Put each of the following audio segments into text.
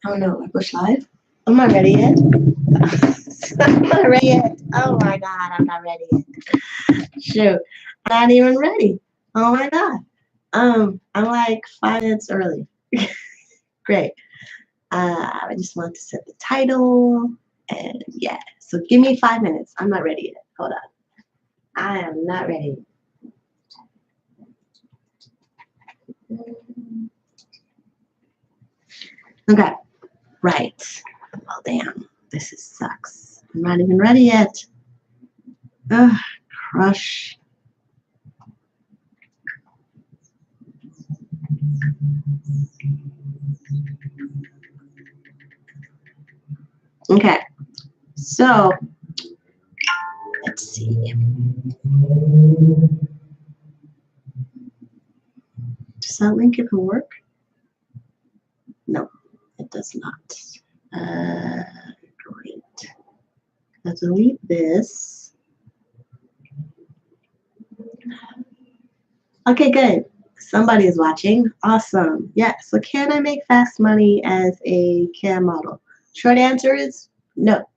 Oh no, I push live? I'm not ready yet. I'm not ready yet. Oh my god, I'm not ready yet. Shoot. I'm not even ready. Oh my god. I'm like 5 minutes early. Great. I just want to set the title and yeah. So give me 5 minutes. I'm not ready yet. Hold on. I am not ready. Okay. Right. Well damn. Sucks. I'm not even ready yet. Ugh, crush. Okay, so let's see. Does that link even work? No, it does not. Great. Let's delete this. Okay, good. Somebody is watching. Awesome. Yeah, so can I make fast money as a cam model? Short answer is no.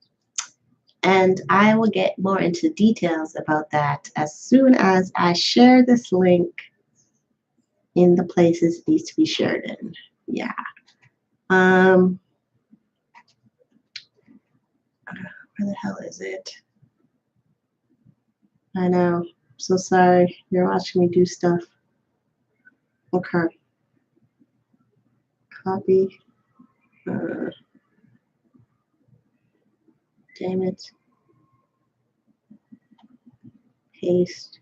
And I will get more into details about that as soon as I share this link in the places it needs to be shared in. Yeah. Where the hell is it? I know. I'm so sorry. You're watching me do stuff. Okay. Copy. Damn it. Paste.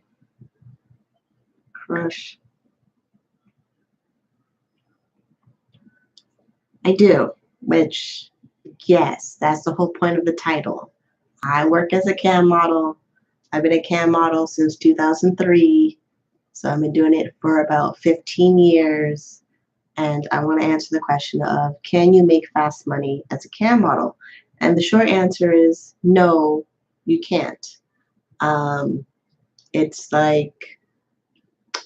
Crush. I do, which, yes, that's the whole point of the title. I work as a cam model. I've been a cam model since 2003. So I've been doing it for about 15 years. And I want to answer the question of, can you make fast money as a cam model? And the short answer is no, you can't. It's like, the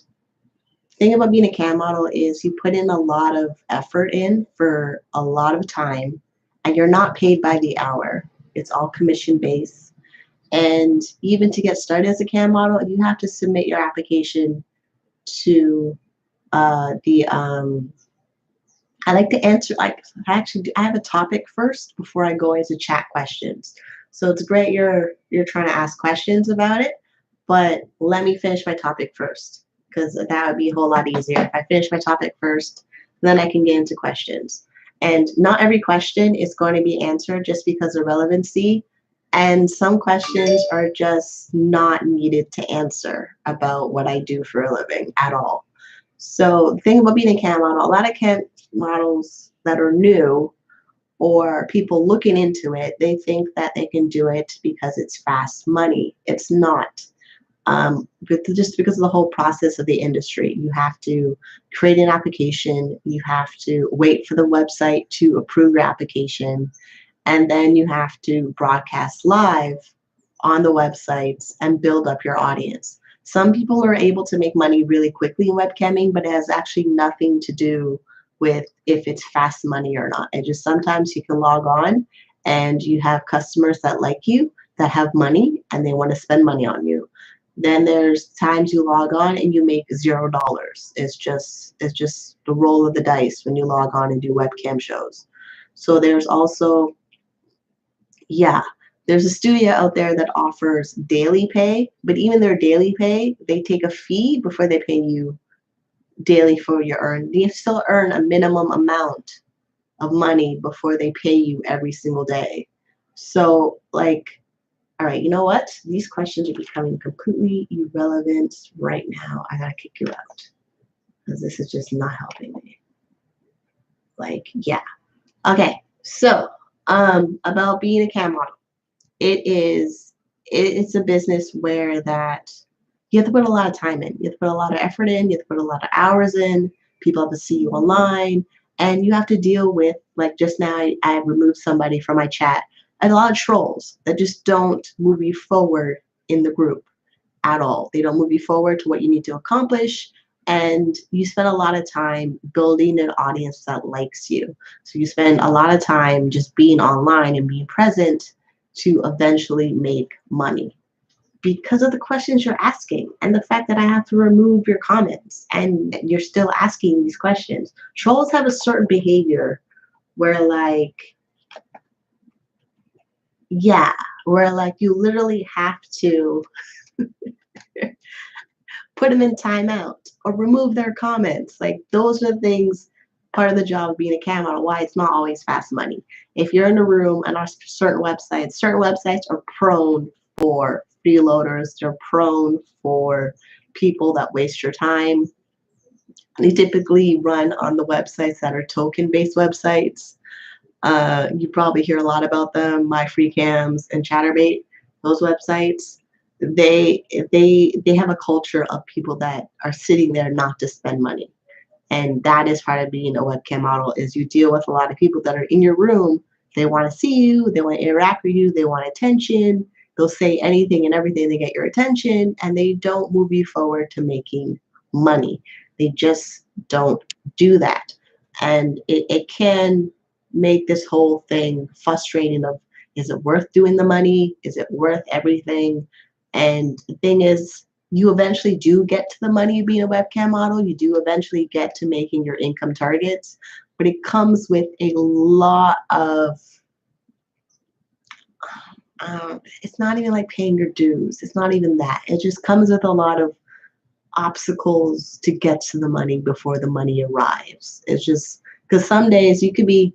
thing about being a cam model is you put in a lot of effort in for a lot of time, and you're not paid by the hour. It's all commission based. And even to get started as a cam model, you have to submit your application to the I like to answer, like, I have a topic first before I go into chat questions. So it's great you're trying to ask questions about it, but let me finish my topic first, because that would be a whole lot easier. If I finish my topic first, then I can get into questions. And not every question is going to be answered just because of relevancy. And some questions are just not needed to answer about what I do for a living at all. So the thing about being a cam model, a lot of cam models that are new or people looking into it, they think that they can do it because it's fast money. It's not. But just because of the whole process of the industry, you have to create an application, you have to wait for the website to approve your application, and then you have to broadcast live on the websites and build up your audience. Some people are able to make money really quickly in webcamming, but it has actually nothing to do with if it's fast money or not. It just sometimes you can log on and you have customers that like you, that have money, and they want to spend money on you. Then there's times you log on and you make $0. It's just the roll of the dice when you log on and do webcam shows. So there's also, yeah, there's a studio out there that offers daily pay, but even their daily pay, they take a fee before they pay you daily for your earn. You still earn a minimum amount of money before they pay you every single day. So, like, all right, you know what? These questions are becoming completely irrelevant right now. I gotta kick you out because this is just not helping me. Like, yeah. Okay, so about being a cam model. It's a business where that you have to put a lot of time in. You have to put a lot of effort in. You have to put a lot of hours in. People have to see you online, and you have to deal with, like, just now I removed somebody from my chat, and a lot of trolls that just don't move you forward in the group at all. They don't move you forward to what you need to accomplish. and you spend a lot of time building an audience that likes you. So you spend a lot of time just being online and being present to eventually make money because of the questions you're asking and the fact that I have to remove your comments and you're still asking these questions. Trolls have a certain behavior where like, yeah, where like you literally have to put them in timeout or remove their comments. Like those are things part of the job of being a cam model, why it's not always fast money. If you're in a room and on certain websites are prone for freeloaders, they're prone for people that waste your time. They typically run on the websites that are token-based websites. You probably hear a lot about them, MyFreeCams and Chatterbait. Those websites, they have a culture of people that are sitting there not to spend money, and that is part of being a webcam model. Is you deal with a lot of people that are in your room. They want to see you. They want to interact with you. They want attention. They'll say anything and everything to get your attention, and they don't move you forward to making money. They just don't do that, and it can make this whole thing frustrating of, is it worth doing the money? Is it worth everything? And the thing is, you eventually do get to the money of being a webcam model. You do eventually get to making your income targets, but it comes with a lot of, it's not even like paying your dues. It's not even that. It just comes with a lot of obstacles to get to the money before the money arrives. It's just because some days you could be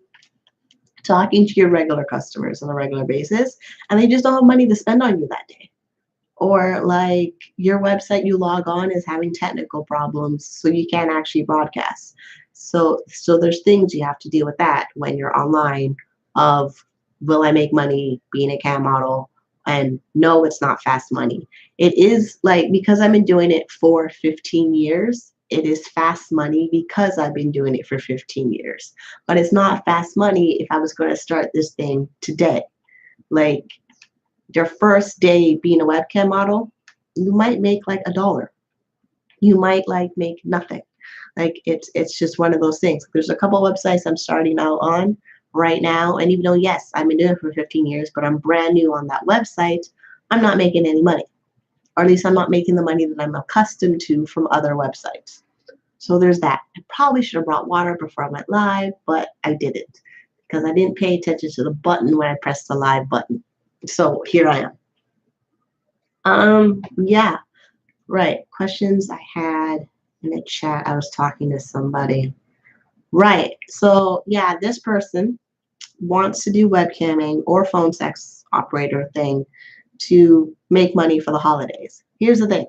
talking to your regular customers on a regular basis and they just don't have money to spend on you that day. Or like your website you log on is having technical problems, so you can't actually broadcast. So there's things you have to deal with that when you're online of, will I make money being a cam model? And no, it's not fast money. It is like, because I've been doing it for 15 years, it is fast money because I've been doing it for 15 years. But it's not fast money if I was going to start this thing today. Like your first day being a webcam model, you might make like $1. You might like make nothing. Like it's just one of those things. There's a couple websites I'm starting out on right now, and even though yes, I've been doing it for 15 years, but I'm brand new on that website, I'm not making any money. Or at least I'm not making the money that I'm accustomed to from other websites. So there's that. I probably should have brought water before I went live, but I didn't because I didn't pay attention to the button when I pressed the live button. So here I am. Yeah, right. Questions I had in the chat. I was talking to somebody. Right. So yeah, this person wants to do webcamming or phone sex operator thing to make money for the holidays. Here's the thing.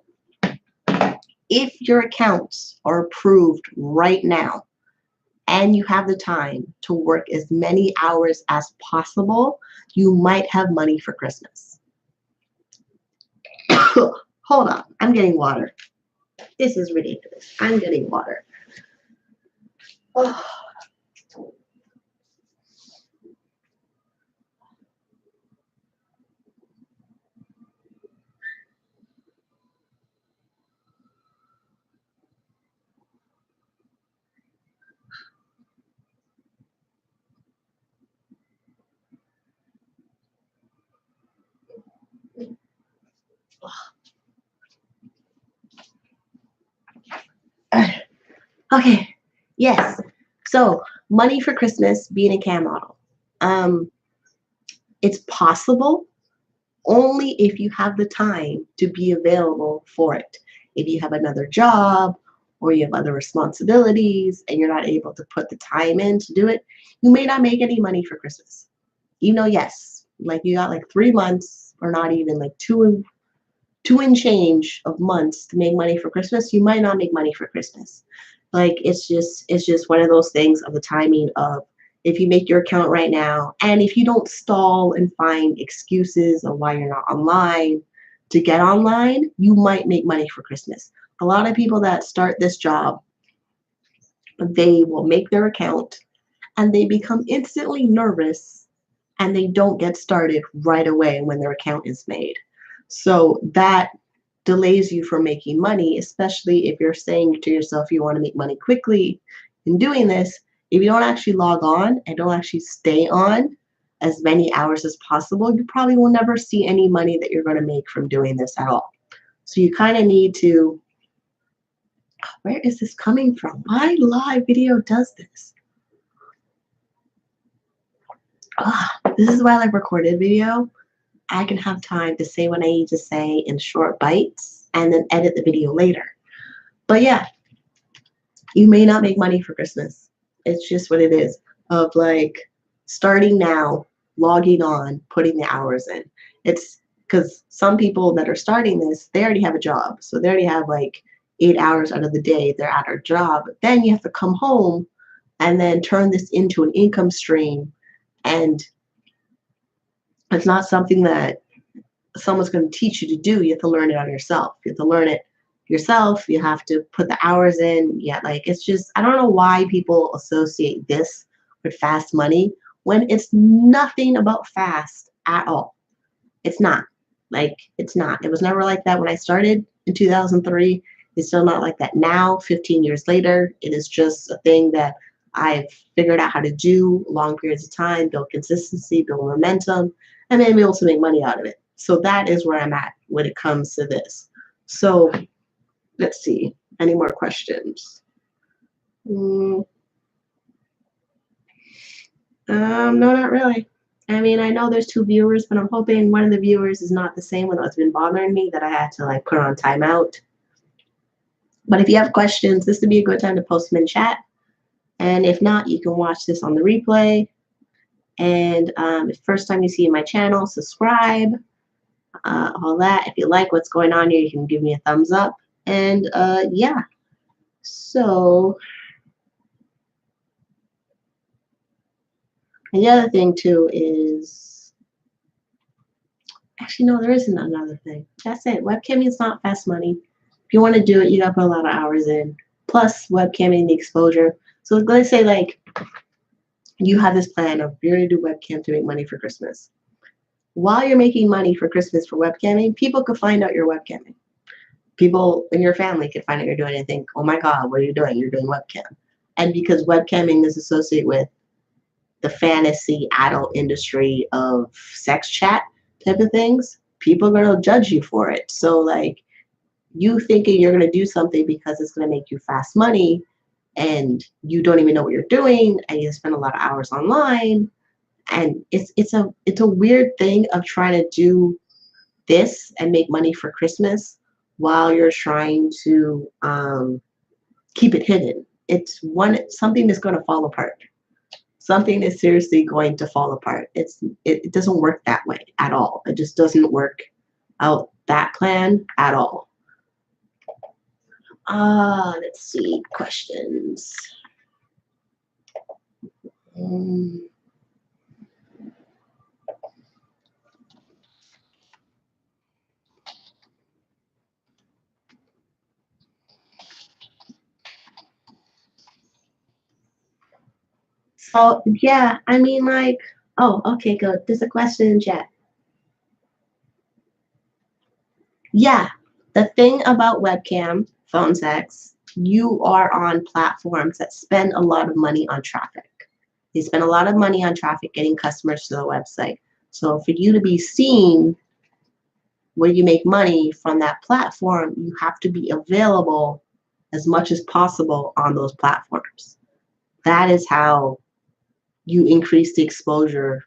If your accounts are approved right now and you have the time to work as many hours as possible, you might have money for Christmas. Hold on, I'm getting water. This is ridiculous. I'm getting water. Oh. Okay, yes. So money for Christmas being a cam model. It's possible only if you have the time to be available for it. If you have another job or you have other responsibilities and you're not able to put the time in to do it, you may not make any money for Christmas. You know, yes, like you got like 3 months or not even like two and change of months to make money for Christmas, you might not make money for Christmas. Like it's just one of those things of the timing of, if you make your account right now and if you don't stall and find excuses of why you're not online to get online, you might make money for Christmas. A lot of people that start this job, they will make their account and they become instantly nervous and they don't get started right away when their account is made. So that delays you from making money, especially if you're saying to yourself you want to make money quickly in doing this. If you don't actually log on and don't actually stay on as many hours as possible, you probably will never see any money that you're going to make from doing this at all. So you kind of need to, where is this coming from? Why live video does this? This is why I like recorded video. I can have time to say what I need to say in short bites and then edit the video later. But yeah, you may not make money for Christmas. It's just what it is, of like starting now, logging on, putting the hours in. It's because some people that are starting this, they already have a job. So they already have like 8 hours out of the day, they're at their job. Then you have to come home and then turn this into an income stream. And it's not something that someone's going to teach you to do. You have to learn it on yourself. You have to learn it yourself. You have to put the hours in. Yeah, like it's just, I don't know why people associate this with fast money when it's nothing about fast at all. It's not. Like, it's not. It was never like that when I started in 2003. It's still not like that now, 15 years later. It is just a thing that I've figured out how to do long periods of time, build consistency, build momentum, and then be able to make money out of it. So that is where I'm at when it comes to this. So let's see. Any more questions? No, not really. I mean, I know there's 2 viewers, but I'm hoping one of the viewers is not the same one that's been bothering me that I had to like put on timeout. But if you have questions, this would be a good time to post them in chat. And if not, you can watch this on the replay. And if first time you see my channel, subscribe, all that. If you like what's going on here, you can give me a thumbs up. And yeah, so, and the other thing too is, actually no, there isn't another thing. That's it. Webcamming is not fast money. If you want to do it, you gotta put a lot of hours in. Plus webcamming, the exposure. So let's say like you have this plan of you're gonna do webcam to make money for Christmas. While you're making money for Christmas for webcamming, people could find out you're webcamming. People in your family could find out you're doing it and think, oh my God, what are you doing? You're doing webcam. And because webcamming is associated with the fantasy adult industry of sex chat type of things, people are going to judge you for it. So like you thinking you're going to do something because it's going to make you fast money and you don't even know what you're doing and you spend a lot of hours online. And it's a weird thing of trying to do this and make money for Christmas while you're trying to keep it hidden. It's something that's going to fall apart. Something is seriously going to fall apart. It doesn't work that way at all. It just doesn't work out that plan at all. Let's see, questions. So yeah, I mean like, oh, okay, good. There's a question in chat. Yeah, the thing about webcam, phone sex, you are on platforms that spend a lot of money on traffic. They spend a lot of money on traffic getting customers to the website. So for you to be seen where you make money from that platform, you have to be available as much as possible on those platforms. That is how you increase the exposure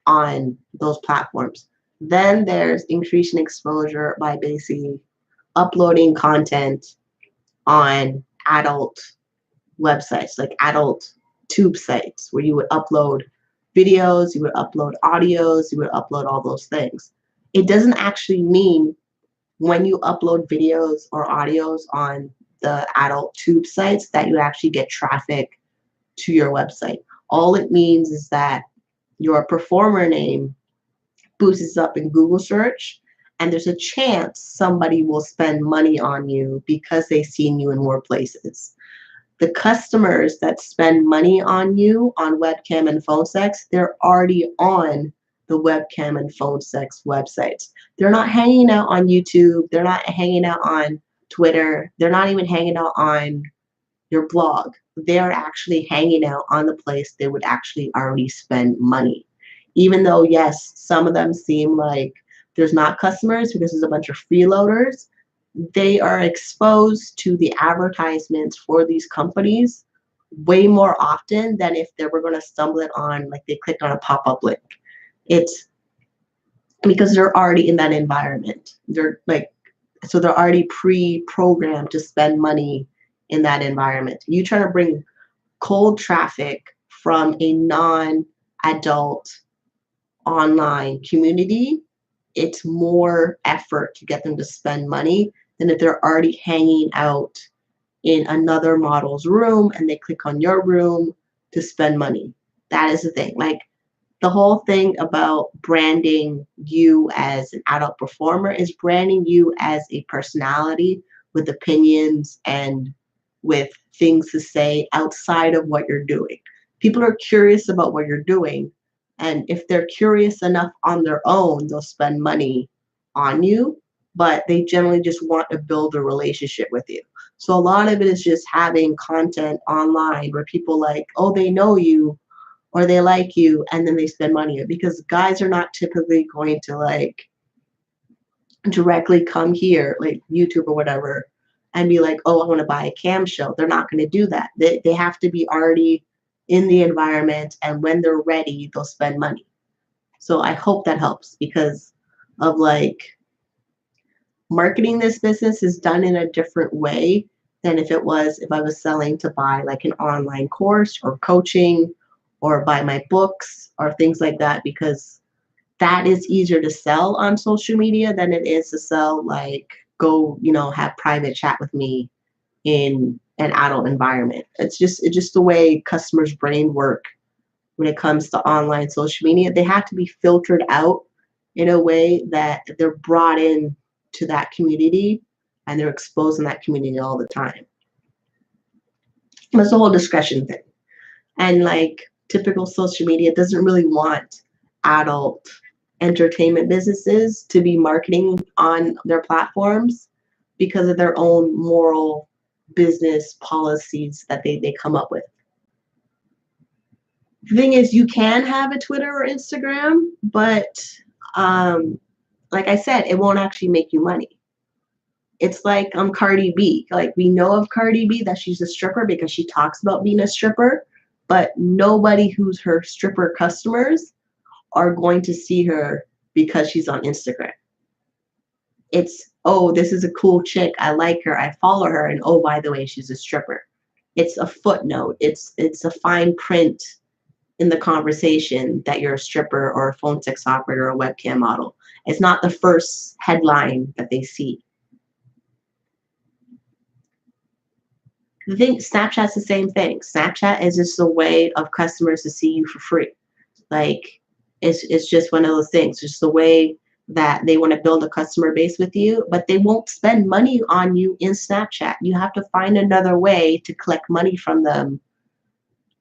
on those platforms. Then there's increasing exposure by basically uploading content on adult websites, like adult tube sites, where you would upload videos, you would upload audios, you would upload all those things. It doesn't actually mean when you upload videos or audios on the adult tube sites that you actually get traffic to your website. All it means is that your performer name boosts up in Google search, and there's a chance somebody will spend money on you because they've seen you in more places. The customers that spend money on you on webcam and phone sex, they're already on the webcam and phone sex websites. They're not hanging out on YouTube. They're not hanging out on Twitter. They're not even hanging out on your blog. They're actually hanging out on the place they would actually already spend money. Even though, yes, some of them seem like there's not customers because there's a bunch of freeloaders, they are exposed to the advertisements for these companies way more often than if they were going to stumble it on, like they clicked on a pop-up link. It's because they're already in that environment. They're like, so they're already pre-programmed to spend money in that environment. You try to bring cold traffic from a non-adult online community, it's more effort to get them to spend money than if they're already hanging out in another model's room and they click on your room to spend money. That is the thing. Like, the whole thing about branding you as an adult performer is branding you as a personality with opinions and with things to say outside of what you're doing. People are curious about what you're doing, and if they're curious enough on their own, they'll spend money on you, but they generally just want to build a relationship with you. So a lot of it is just having content online where people like, oh, they know you or they like you, and then they spend money, because guys are not typically going to like directly come here, like YouTube or whatever, and be like, oh, I want to buy a cam show. They're not going to do that. They have to be already in the environment, and when they're ready, they'll spend money. So I hope that helps, because of like, marketing this business is done in a different way than if I was selling to buy like an online course or coaching or buy my books or things like that, because that is easier to sell on social media than it is to sell like, go, have private chat with me in an adult environment. It's just the way customers' brain work when it comes to online social media. They have to be filtered out in a way that they're brought in to that community and they're exposed in that community all the time. It's the whole discretion thing. And like, typical social media doesn't really want adult entertainment businesses to be marketing on their platforms because of their own moral business policies that they come up with. The thing is, you can have a Twitter or Instagram, but like I said, it won't actually make you money. It's like Cardi B. Like, we know of Cardi B that she's a stripper because she talks about being a stripper, but nobody who's her stripper customers are going to see her because she's on Instagram. It's, oh, this is a cool chick, I like her, I follow her, and oh, by the way, she's a stripper. It's a footnote. It's a fine print in the conversation that you're a stripper or a phone sex operator or a webcam model. It's not the first headline that they see. I think Snapchat's the same thing. Snapchat is just a way of customers to see you for free. Like, it's just one of those things. It's just the way that they want to build a customer base with you, but they won't spend money on you in Snapchat. You have to find another way to collect money from them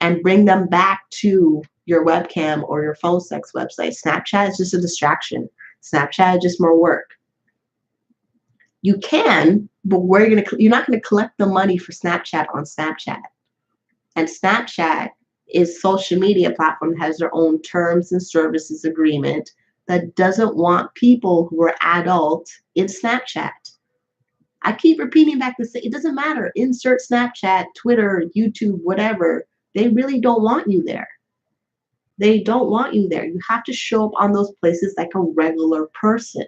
and bring them back to your webcam or your phone sex website. Snapchat is just a distraction. Snapchat is just more work. You can, but you're not gonna collect the money for Snapchat on Snapchat. And Snapchat is social media platform that has their own terms and services agreement that doesn't want people who are adult in Snapchat. I keep repeating back to say, it doesn't matter. Insert Snapchat, Twitter, YouTube, whatever. They really don't want you there. They don't want you there. You have to show up on those places like a regular person.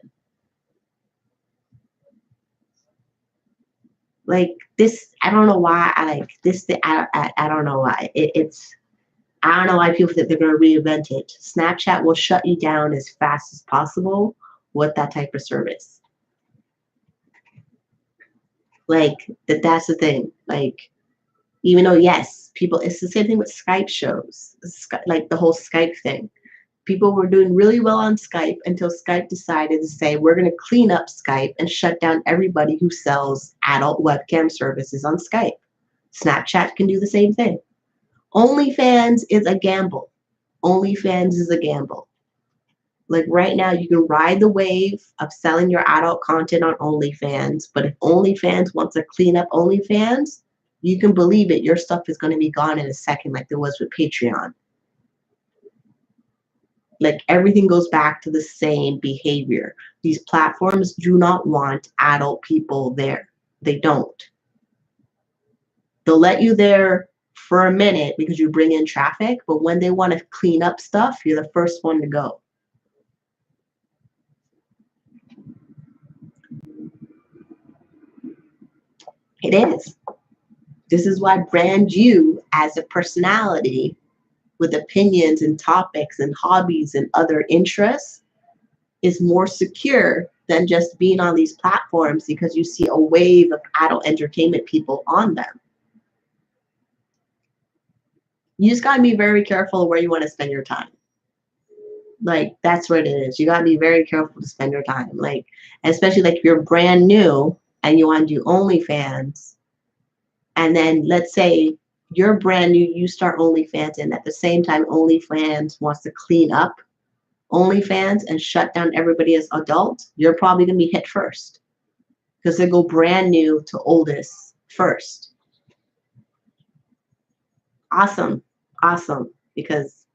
Like this, I don't know why I like this. I don't know why. I don't know why people think they're going to reinvent it. Snapchat will shut you down as fast as possible with that type of service. Like, that's the thing. Like, even though, yes, people, it's the same thing with Skype shows, like the whole Skype thing. People were doing really well on Skype until Skype decided to say, we're going to clean up Skype and shut down everybody who sells adult webcam services on Skype. Snapchat can do the same thing. OnlyFans is a gamble. OnlyFans is a gamble. Like right now, you can ride the wave of selling your adult content on OnlyFans, but if OnlyFans wants to clean up OnlyFans, you can believe it, your stuff is going to be gone in a second, like there was with Patreon. Like everything goes back to the same behavior. These platforms do not want adult people there. They don't. They'll let you there for a minute because you bring in traffic, but when they want to clean up stuff, you're the first one to go. It is. This is why brand you as a personality with opinions and topics and hobbies and other interests is more secure than just being on these platforms because you see a wave of adult entertainment people on them. You just got to be very careful where you want to spend your time. Like, that's what it is. You got to be very careful to spend your time. Like, especially like if you're brand new and you want to do OnlyFans, and then let's say you're brand new, you start OnlyFans, and at the same time, OnlyFans wants to clean up OnlyFans and shut down everybody as adults, you're probably going to be hit first because they go brand new to oldest first. Awesome. Awesome. Because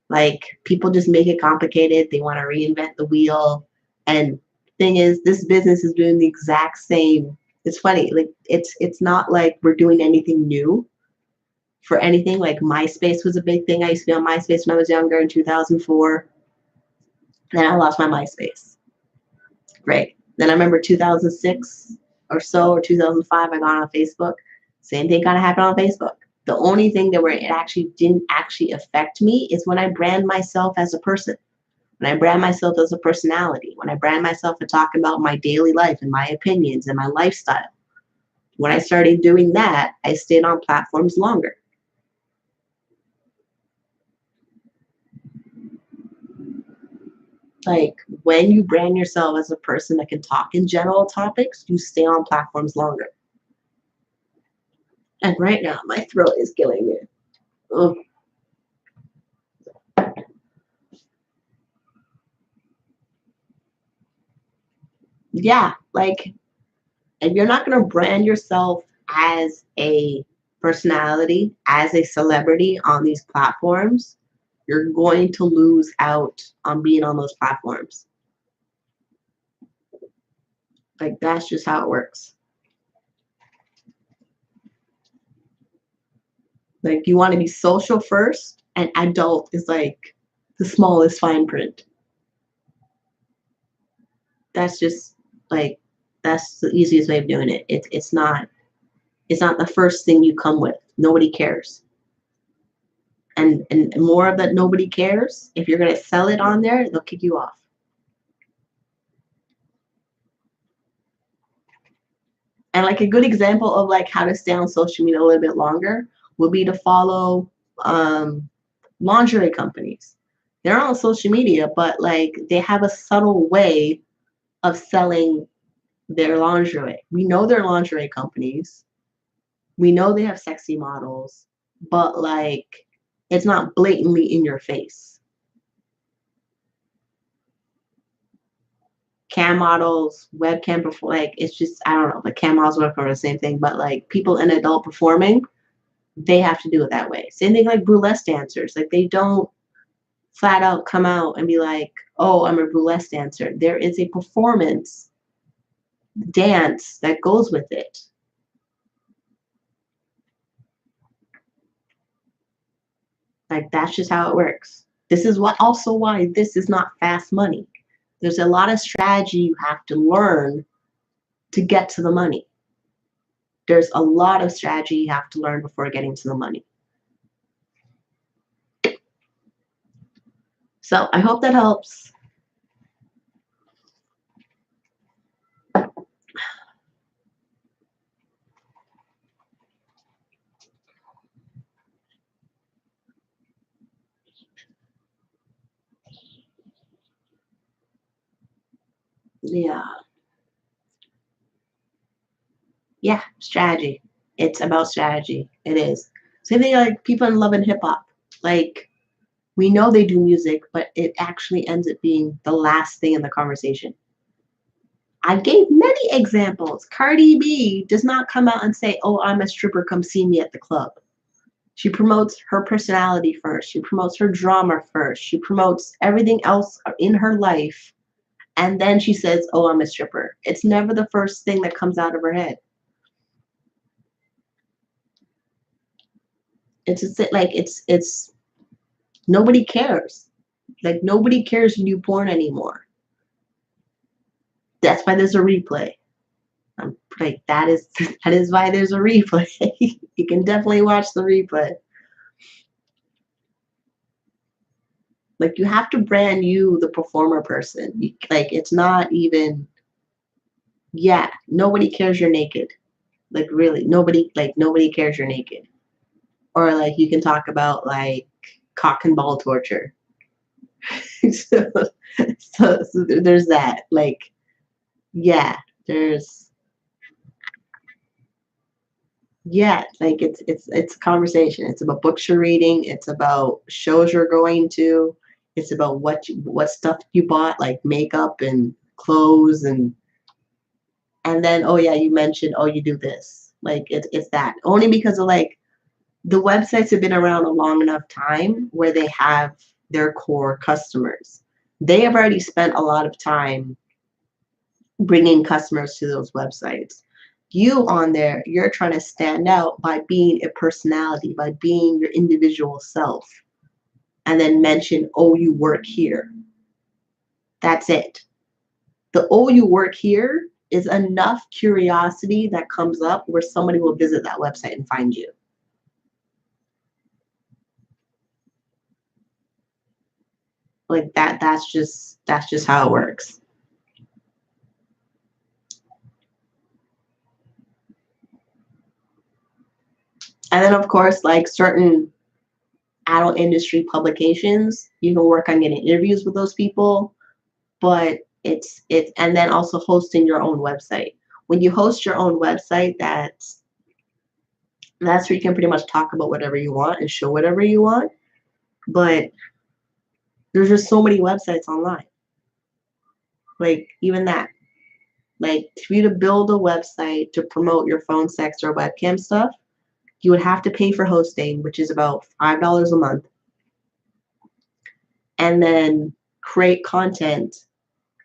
like people just make it complicated. They want to reinvent the wheel. And thing is, this business is doing the exact same. It's funny. Like it's not like we're doing anything new for anything. Like MySpace was a big thing. I used to be on MySpace when I was younger in 2004. Then I lost my MySpace. Great. Then I remember 2006 or so, or 2005, I got on Facebook. Same thing kind of happened on Facebook. The only thing that where it actually didn't actually affect me is when I brand myself as a person, when I brand myself as a personality, when I brand myself to talk about my daily life and my opinions and my lifestyle. When I started doing that, I stayed on platforms longer. Like when you brand yourself as a person that can talk in general topics, you stay on platforms longer. And right now, my throat is killing me. Ugh. Yeah, like if you're not going to brand yourself as a personality, as a celebrity on these platforms, you're going to lose out on being on those platforms. Like that's just how it works. Like you want to be social first, and adult is like the smallest fine print. That's just like that's the easiest way of doing it. It's not the first thing you come with. Nobody cares. And more of that nobody cares. If you're gonna sell it on there, they'll kick you off. And like a good example of like how to stay on social media a little bit longer would be to follow lingerie companies. They're on social media, but like they have a subtle way of selling their lingerie. We know they're lingerie companies. We know they have sexy models, but like it's not blatantly in your face. Cam models, webcam before, like it's just I don't know, but cam models work for the same thing. But like people in adult performing, they have to do it that way. Same thing like burlesque dancers, like they don't flat out come out and be like, "Oh, I'm a burlesque dancer." There is a performance dance that goes with it. Like that's just how it works. This is what also why this is not fast money. There's a lot of strategy you have to learn to get to the money. There's a lot of strategy you have to learn before getting to the money. So I hope that helps. Yeah. Yeah, strategy. It's about strategy. It is. Same thing like people in love and hip hop. Like We know they do music, but it actually ends up being the last thing in the conversation. I gave many examples. Cardi B does not come out and say, "Oh, I'm a stripper, come see me at the club." She promotes her personality first. She promotes her drama first. She promotes everything else in her life. And then she says, "Oh, I'm a stripper." It's never the first thing that comes out of her head. It's just like it's nobody cares. Like nobody cares to do porn anymore. That's why there's a replay. I'm like that is that is why there's a replay. You can definitely watch the replay. Like you have to brand you the performer person. Like it's not even yeah, nobody cares you're naked. Like really, nobody cares you're naked. Or like you can talk about like cock and ball torture. so, so there's that. Like yeah, there's yeah, like it's a conversation. It's about books you're reading. It's about shows you're going to. It's about what stuff you bought, like makeup and clothes and then oh yeah, you mentioned oh you do this. Like it's that only because of like the websites have been around a long enough time where they have their core customers. They have already spent a lot of time bringing customers to those websites. You on there, you're trying to stand out by being a personality, by being your individual self, and then mention, oh, you work here. That's it. The oh, you work here is enough curiosity that comes up where somebody will visit that website and find you. Like that's just how it works. And then of course, like certain adult industry publications, you can work on getting interviews with those people, but it's and then also hosting your own website. When you host your own website, that's where you can pretty much talk about whatever you want and show whatever you want. But there's just so many websites online. Like even that. Like for you to build a website to promote your phone sex or webcam stuff, you would have to pay for hosting, which is about $5 a month, and then create content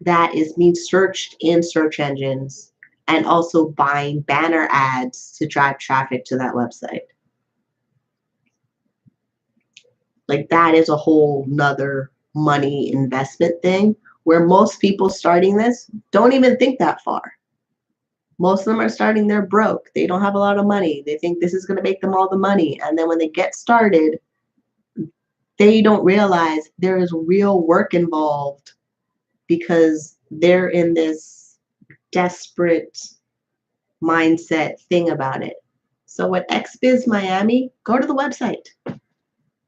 that is being searched in search engines and also buying banner ads to drive traffic to that website. Like that is a whole nother money investment thing where most people starting this don't even think that far. Most of them are starting, they're broke. They don't have a lot of money. They think this is going to make them all the money. And then when they get started, they don't realize there is real work involved because they're in this desperate mindset thing about it. So with XBiz Miami, go to the website.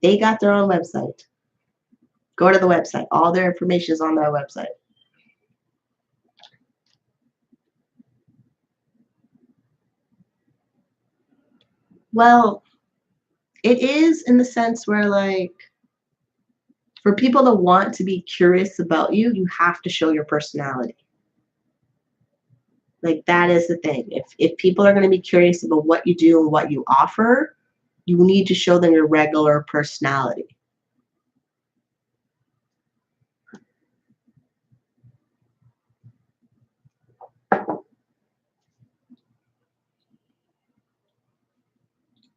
They got their own website. Go to the website. All their information is on their website. Well, it is in the sense where like for people to want to be curious about you, you have to show your personality. Like that is the thing. If people are going to be curious about what you do and what you offer, you need to show them your regular personality.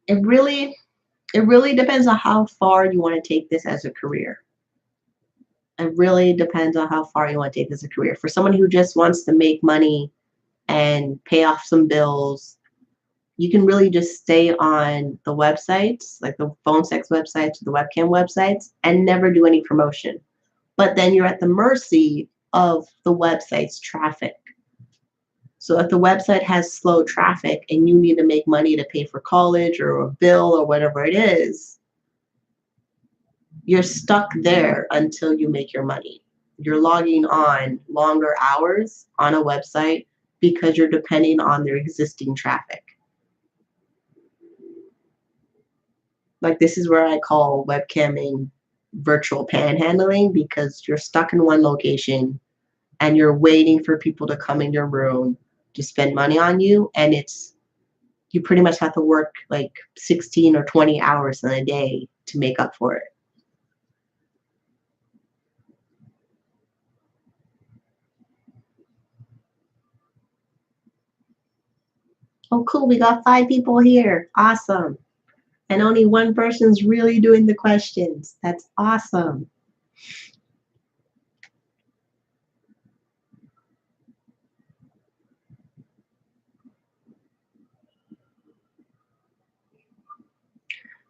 It really it really depends on how far you want to take this as a career. It really depends on how far you want to take this as a career. For someone who just wants to make money and pay off some bills, you can really just stay on the websites, like the phone sex websites, the webcam websites, and never do any promotion. But then you're at the mercy of the website's traffic. So if the website has slow traffic and you need to make money to pay for college or a bill or whatever it is, you're stuck there until you make your money. You're logging on longer hours on a website because you're depending on their existing traffic. Like this is where I call webcamming virtual panhandling because you're stuck in one location and you're waiting for people to come in your room to spend money on you, and it's you pretty much have to work like 16 or 20 hours in a day to make up for it. Oh, cool. We got 5 people here. Awesome. And only one person's really doing the questions. That's awesome.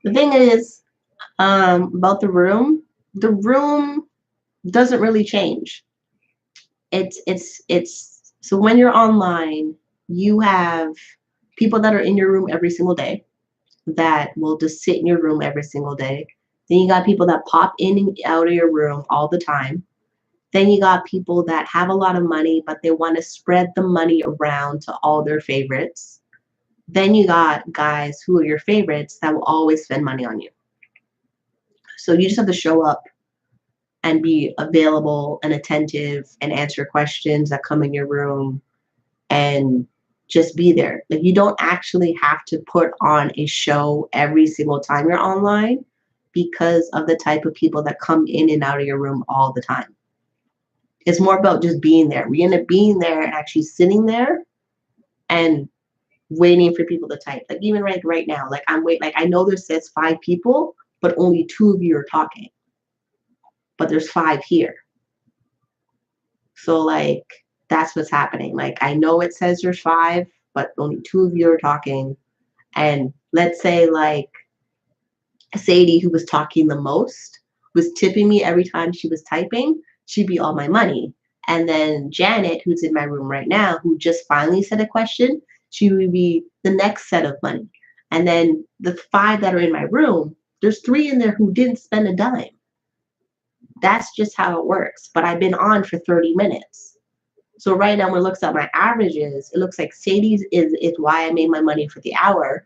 The thing is, about the room doesn't really change. It's so when you're online, you have people that are in your room every single day that will just sit in your room every single day. Then you got people that pop in and out of your room all the time. Then you got people that have a lot of money, but they want to spread the money around to all their favorites. Then you got guys who are your favorites that will always spend money on you. So you just have to show up and be available and attentive and answer questions that come in your room and just be there. Like you don't actually have to put on a show every single time you're online because of the type of people that come in and out of your room all the time. It's more about just being there. We end up being there and actually sitting there and waiting for people to type. Like even right now, like like I know there says 5 people, but only 2 of you are talking. But there's 5 here. So like that's what's happening. Like I know it says there's 5, but only 2 of you are talking. And let's say like Sadie, who was talking the most, was tipping me every time she was typing, she'd be all my money. And then Janet, who's in my room right now, who just finally said a question, she would be the next set of money. And then the 5 that are in my room, there's 3 in there who didn't spend a dime. That's just how it works. But I've been on for 30 minutes. So right now, when it looks at my averages, it looks like Sadie's is why I made my money for the hour.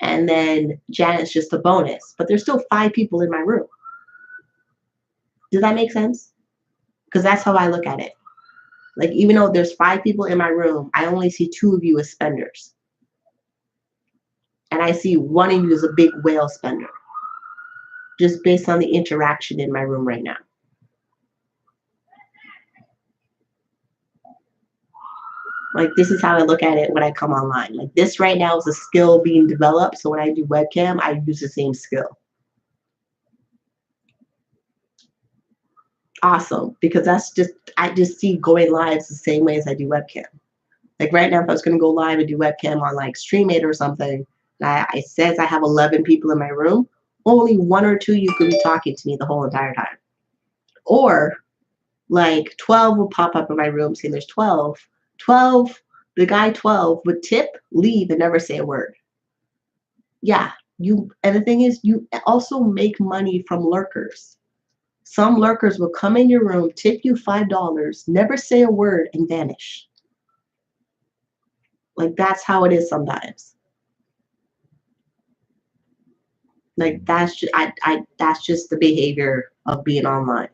And then Janet's just a bonus. But there's still 5 people in my room. Does that make sense? Because that's how I look at it. Like, even though there's 5 people in my room, I only see 2 of you as spenders. And I see 1 of you as a big whale spender. Just based on the interaction in my room right now. Like, this is how I look at it when I come online. Like, this right now is a skill being developed. So when I do webcam, I use the same skill. Awesome. Because that's just, I just see going live the same way as I do webcam. Like right now, if I was going to go live and do webcam on like StreamMate or something, I says I have 11 people in my room, only 1 or 2 you could be talking to me the whole entire time. Or like 12 will pop up in my room saying there's 12. 12, the guy 12 would tip, leave, and never say a word. Yeah, and the thing is, you also make money from lurkers. Some lurkers will come in your room, tip you $5, never say a word, and vanish. Like that's how it is sometimes. Like that's just that's just the behavior of being online.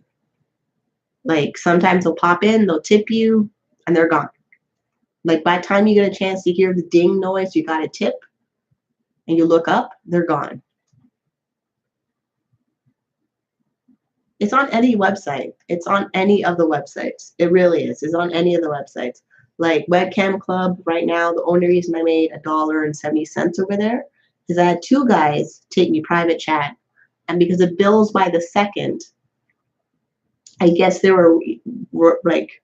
Like sometimes they'll pop in, they'll tip you, and they're gone. Like by the time you get a chance to hear the ding noise, you got a tip, and you look up, they're gone. It's on any website. It's on any of the websites. It really is. It's on any of the websites. Like Webcam Club right now, the only reason I made $1.70 over there is I had 2 guys take me private chat. And because it bills by the second, I guess they were like,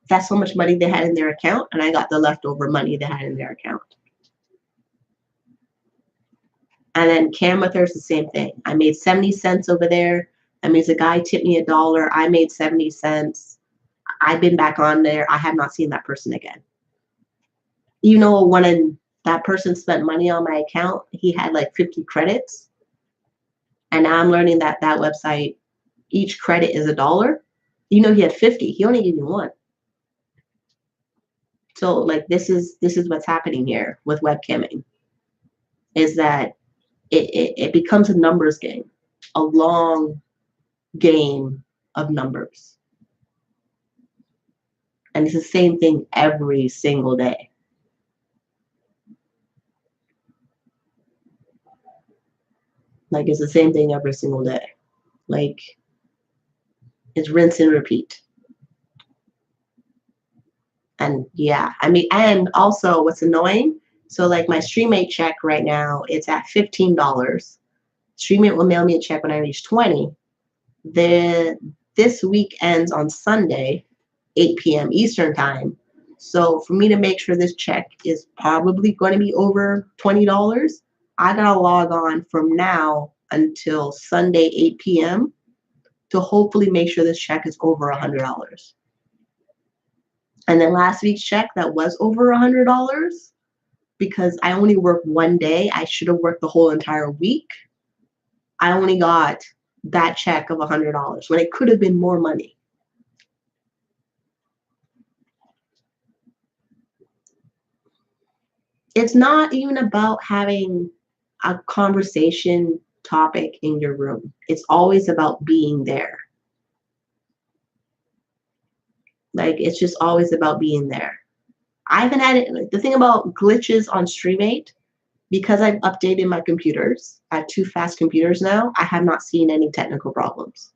that's how much money they had in their account. And I got the leftover money they had in their account. And then Cam with her's the same thing. I made 70 cents over there. That means a guy tipped me $1. I made 70 cents. I've been back on there. I have not seen that person again. Even though when that person spent money on my account, he had like 50 credits. And now I'm learning that that website, each credit is $1. You know, he had 50. He only gave me 1. So like this is what's happening here with webcamming, is that it becomes a numbers game. a long game of numbers. And it's the same thing every single day. Like, it's the same thing every single day. Like, it's rinse and repeat. And yeah, I mean, and also what's annoying, so like my StreamMate check right now, it's at $15. StreamMate will mail me a check when I reach 20. This week ends on Sunday, 8 p.m. Eastern time. So for me to make sure this check is probably going to be over $20, I gotta log on from now until Sunday, 8 p.m. to hopefully make sure this check is over $100. And then last week's check that was over $100, because I only worked one day, I should have worked the whole entire week. I only got that check of $100 when it could have been more money. It's not even about having a conversation topic in your room. It's always about being there. Like, it's just always about being there. I haven't had it. The thing about glitches on StreamMate, because I've updated my computers, I have 2 fast computers now, I have not seen any technical problems.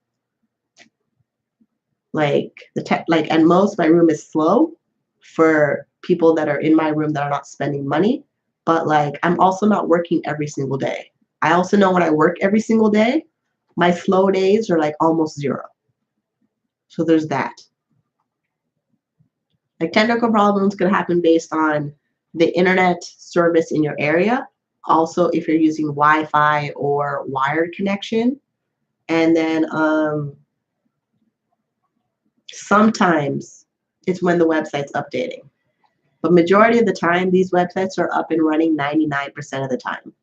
Like, at most, my room is slow for people that are in my room that are not spending money. But like, I'm also not working every single day. I also know when I work every single day, my slow days are like almost 0. So there's that. Like, technical problems could happen based on the internet service in your area. Also, if you're using Wi-Fi or wired connection. And then sometimes it's when the website's updating. But majority of the time, these websites are up and running 99% of the time.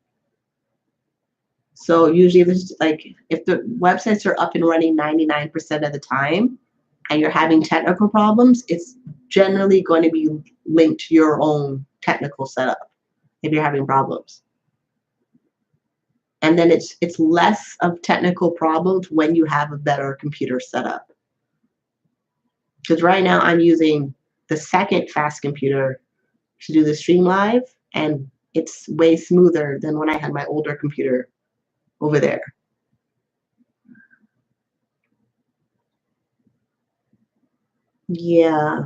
So usually, if the websites are up and running 99% of the time, and you're having technical problems, it's generally going to be linked to your own technical setup if you're having problems. And then it's less of technical problems when you have a better computer setup. Because right now I'm using the second fast computer to do the stream live, and it's way smoother than when I had my older computer over there. Yeah,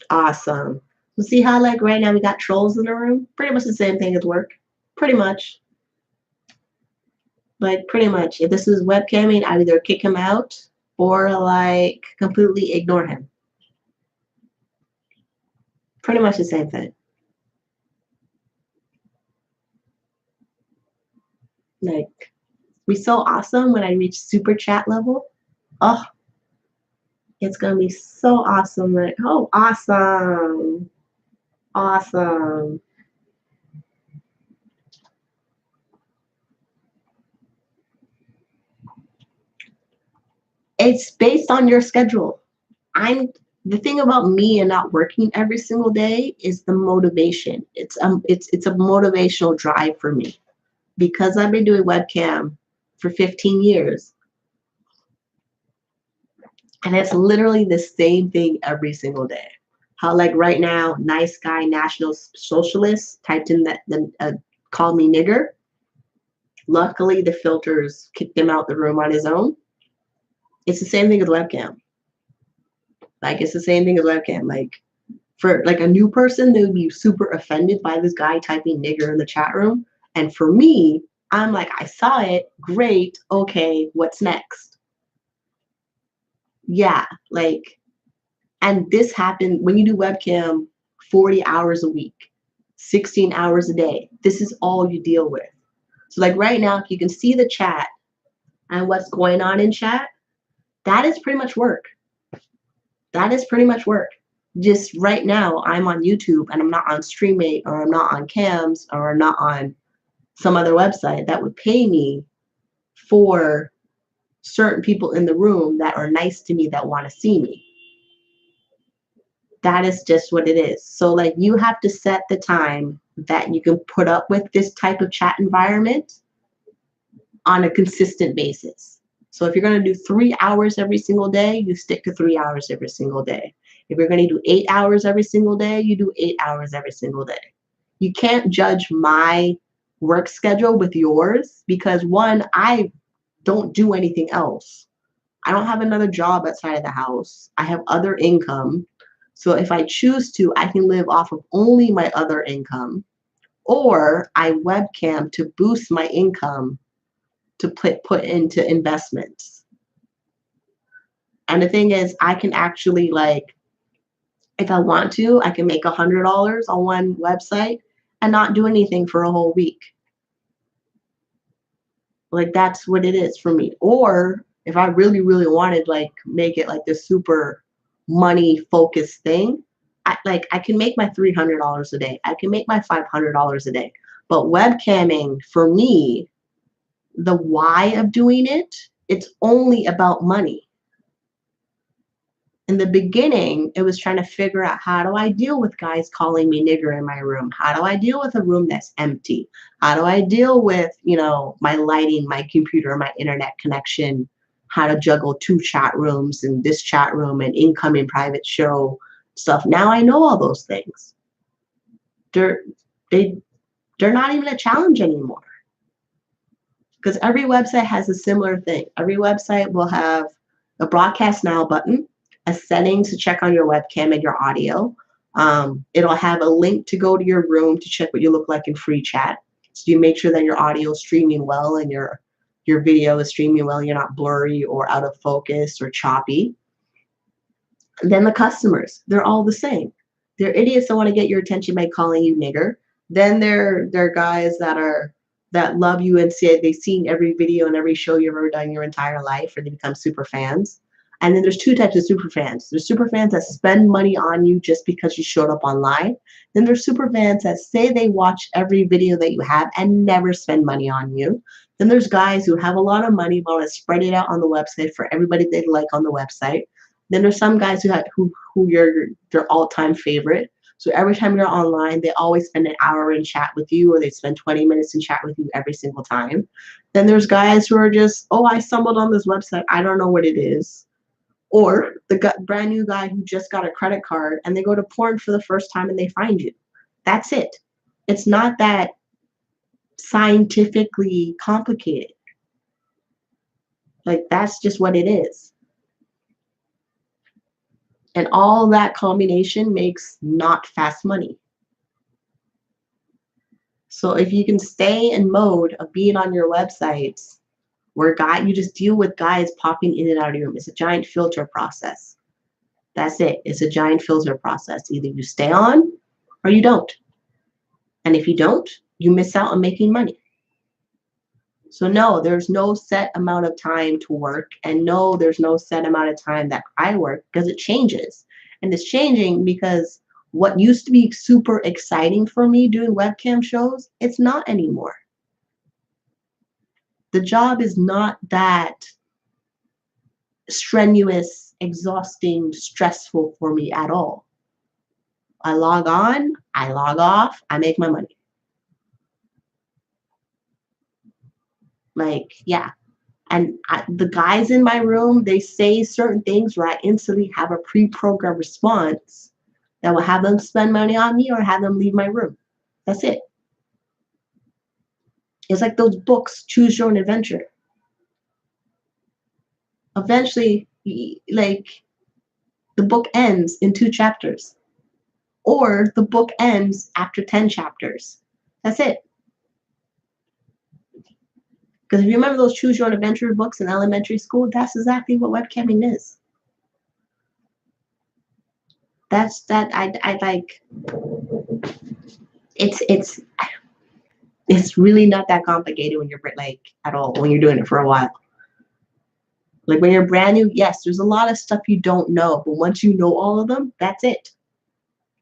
awesome. You see how, like, right now we got trolls in the room? Pretty much the same thing as work. Pretty much. Like, pretty much. If this is webcamming, I'd either kick him out or like completely ignore him. Pretty much the same thing. Like, be so awesome when I reach super chat level. Oh, it's gonna be so awesome. Like, oh, awesome. Awesome. It's based on your schedule. The thing about me and not working every single day is the motivation. It's a motivational drive for me because I've been doing webcam for 15 years. And it's literally the same thing every single day. How, like, right now, nice guy National Socialist typed in that called me nigger. Luckily, the filters kicked him out the room on his own. It's the same thing as webcam. Like, it's the same thing as webcam. Like, for like a new person, they would be super offended by this guy typing nigger in the chat room. And for me, I'm like, I saw it. Great. Okay, what's next? Yeah, like, and this happened when you do webcam 40 hours a week, 16 hours a day. This is all you deal with. So like right now, if you can see the chat and what's going on in chat, that is pretty much work. That is pretty much work. Just right now, I'm on YouTube and I'm not on StreamMate or I'm not on Cams or I'm not on some other website that would pay me for certain people in the room that are nice to me that want to see me. That is just what it is. So like, you have to set the time that you can put up with this type of chat environment on a consistent basis. So if you're going to do 3 hours every single day, you stick to 3 hours every single day. If you're going to do 8 hours every single day, you do 8 hours every single day. You can't judge my work schedule with yours because one, I don't do anything else. I don't have another job outside of the house. I have other income. So if I choose to, I can live off of only my other income, or I webcam to boost my income to put into investments. And the thing is, I can actually, like, if I want to, I can make $100 on one website and not do anything for a whole week. Like, that's what it is for me. Or if I really, really wanted, like, make it like this super money focused thing, I can make my $300 a day. I can make my $500 a day. But webcamming for me, the why of doing it, it's only about money. In the beginning, it was trying to figure out, how do I deal with guys calling me nigger in my room? How do I deal with a room that's empty? How do I deal with, my lighting, my computer, my internet connection? How to juggle 2 chat rooms and this chat room and incoming private show stuff. Now I know all those things. They're they they're not even a challenge anymore. Because every website has a similar thing. Every website will have a broadcast now button, a setting to check on your webcam and your audio. It'll have a link to go to your room to check what you look like in free chat. So you make sure that your audio is streaming well and your video is streaming well. You're not blurry or out of focus or choppy. And then the customers, they're all the same. They're idiots that want to get your attention by calling you nigger. Then they're guys that love you and say they've seen every video and every show you've ever done your entire life, or they become super fans. And then there's 2 types of super fans. There's super fans that spend money on you just because you showed up online. Then there's super fans that say they watch every video that you have and never spend money on you. Then there's guys who have a lot of money, want to spread it out on the website for everybody they like on the website. Then there's some guys who you're their all-time favorite. So every time you're online, they always spend an hour in chat with you, or they spend 20 minutes in chat with you every single time. Then there's guys who are just, oh, I stumbled on this website. I don't know what it is. Or the brand new guy who just got a credit card and they go to porn for the first time and they find you. That's it. It's not that scientifically complicated. Like, that's just what it is. And all that combination makes not fast money. So if you can stay in mode of being on your websites where you just deal with guys popping in and out of your room, it's a giant filter process. That's it. It's a giant filter process. Either you stay on or you don't. And if you don't, you miss out on making money. So no, there's no set amount of time to work, and no, there's no set amount of time that I work, because it changes. And it's changing because what used to be super exciting for me doing webcam shows, it's not anymore. The job is not that strenuous, exhausting, stressful for me at all. I log on, I log off, I make my money. Like, yeah. And the guys in my room, they say certain things where I instantly have a pre-programmed response that will have them spend money on me or have them leave my room. That's it. It's like those books, Choose Your Own Adventure. Eventually, like, the book ends in 2 chapters. Or the book ends after 10 chapters. That's it. Because if you remember those Choose Your Own Adventure books in elementary school, that's exactly what webcamming is. That's that I like. It's really not that complicated when you're like at all when you're doing it for a while. Like when you're brand new, yes, there's a lot of stuff you don't know, but once you know all of them, that's it.